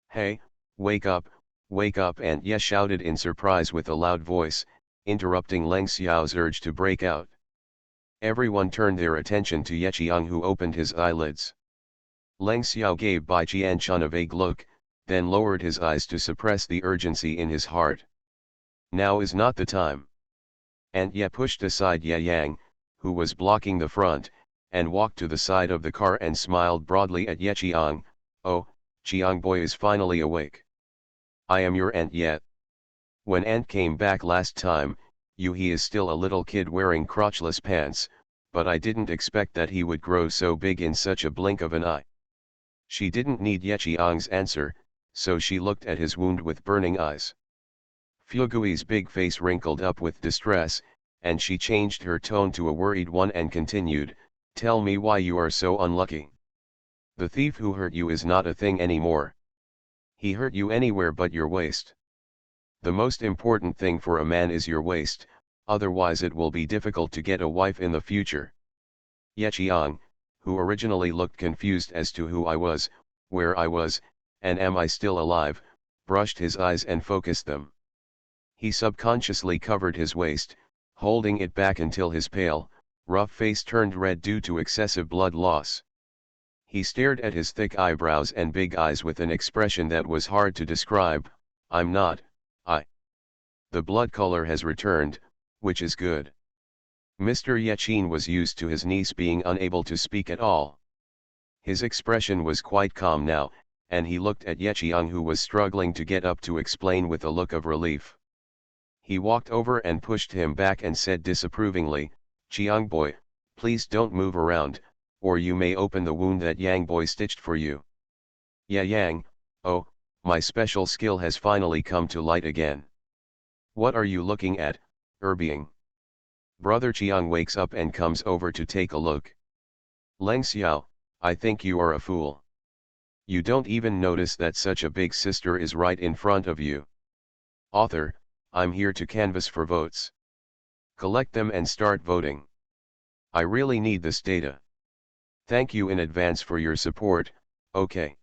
Hey, wake up, and Ye shouted in surprise with a loud voice, interrupting Leng Xiao's urge to break out. Everyone turned their attention to Ye Qiang, who opened his eyelids. Leng Xiao gave Bai Qianchun a vague look, then lowered his eyes to suppress the urgency in his heart. Now is not the time. And Ye pushed aside Ye Yang, who was blocking the front, and walked to the side of the car and smiled broadly at Ye Qiang. Oh, Qiang boy is finally awake. I am your aunt yet. When aunt came back last time, he is still a little kid wearing crotchless pants, but I didn't expect that he would grow so big in such a blink of an eye. She didn't need Ye Qiang's answer, so she looked at his wound with burning eyes. Fugui's big face wrinkled up with distress, and she changed her tone to a worried one and continued, "Tell me why you are so unlucky. The thief who hurt you is not a thing anymore. He hurt you anywhere but your waist. The most important thing for a man is your waist, otherwise it will be difficult to get a wife in the future." Ye Qiang, who originally looked confused as to who I was, where I was, and am I still alive, brushed his eyes and focused them. He subconsciously covered his waist, holding it back until his pale, rough face turned red due to excessive blood loss. He stared at his thick eyebrows and big eyes with an expression that was hard to describe. I'm not, I. The blood color has returned, which is good. Mr. Ye Qiang was used to his niece being unable to speak at all. His expression was quite calm now, and he looked at Ye Qiang, who was struggling to get up, to explain with a look of relief. He walked over and pushed him back and said disapprovingly, "Qiang boy, please don't move around, or you may open the wound that Yang boy stitched for you." Ye Yang, oh, my special skill has finally come to light again. What are you looking at, Erbying? Brother Qiang wakes up and comes over to take a look. Leng Xiao, I think you are a fool. You don't even notice that such a big sister is right in front of you. Author, I'm here to canvass for votes. Collect them and start voting. I really need this data. Thank you in advance for your support. Okay.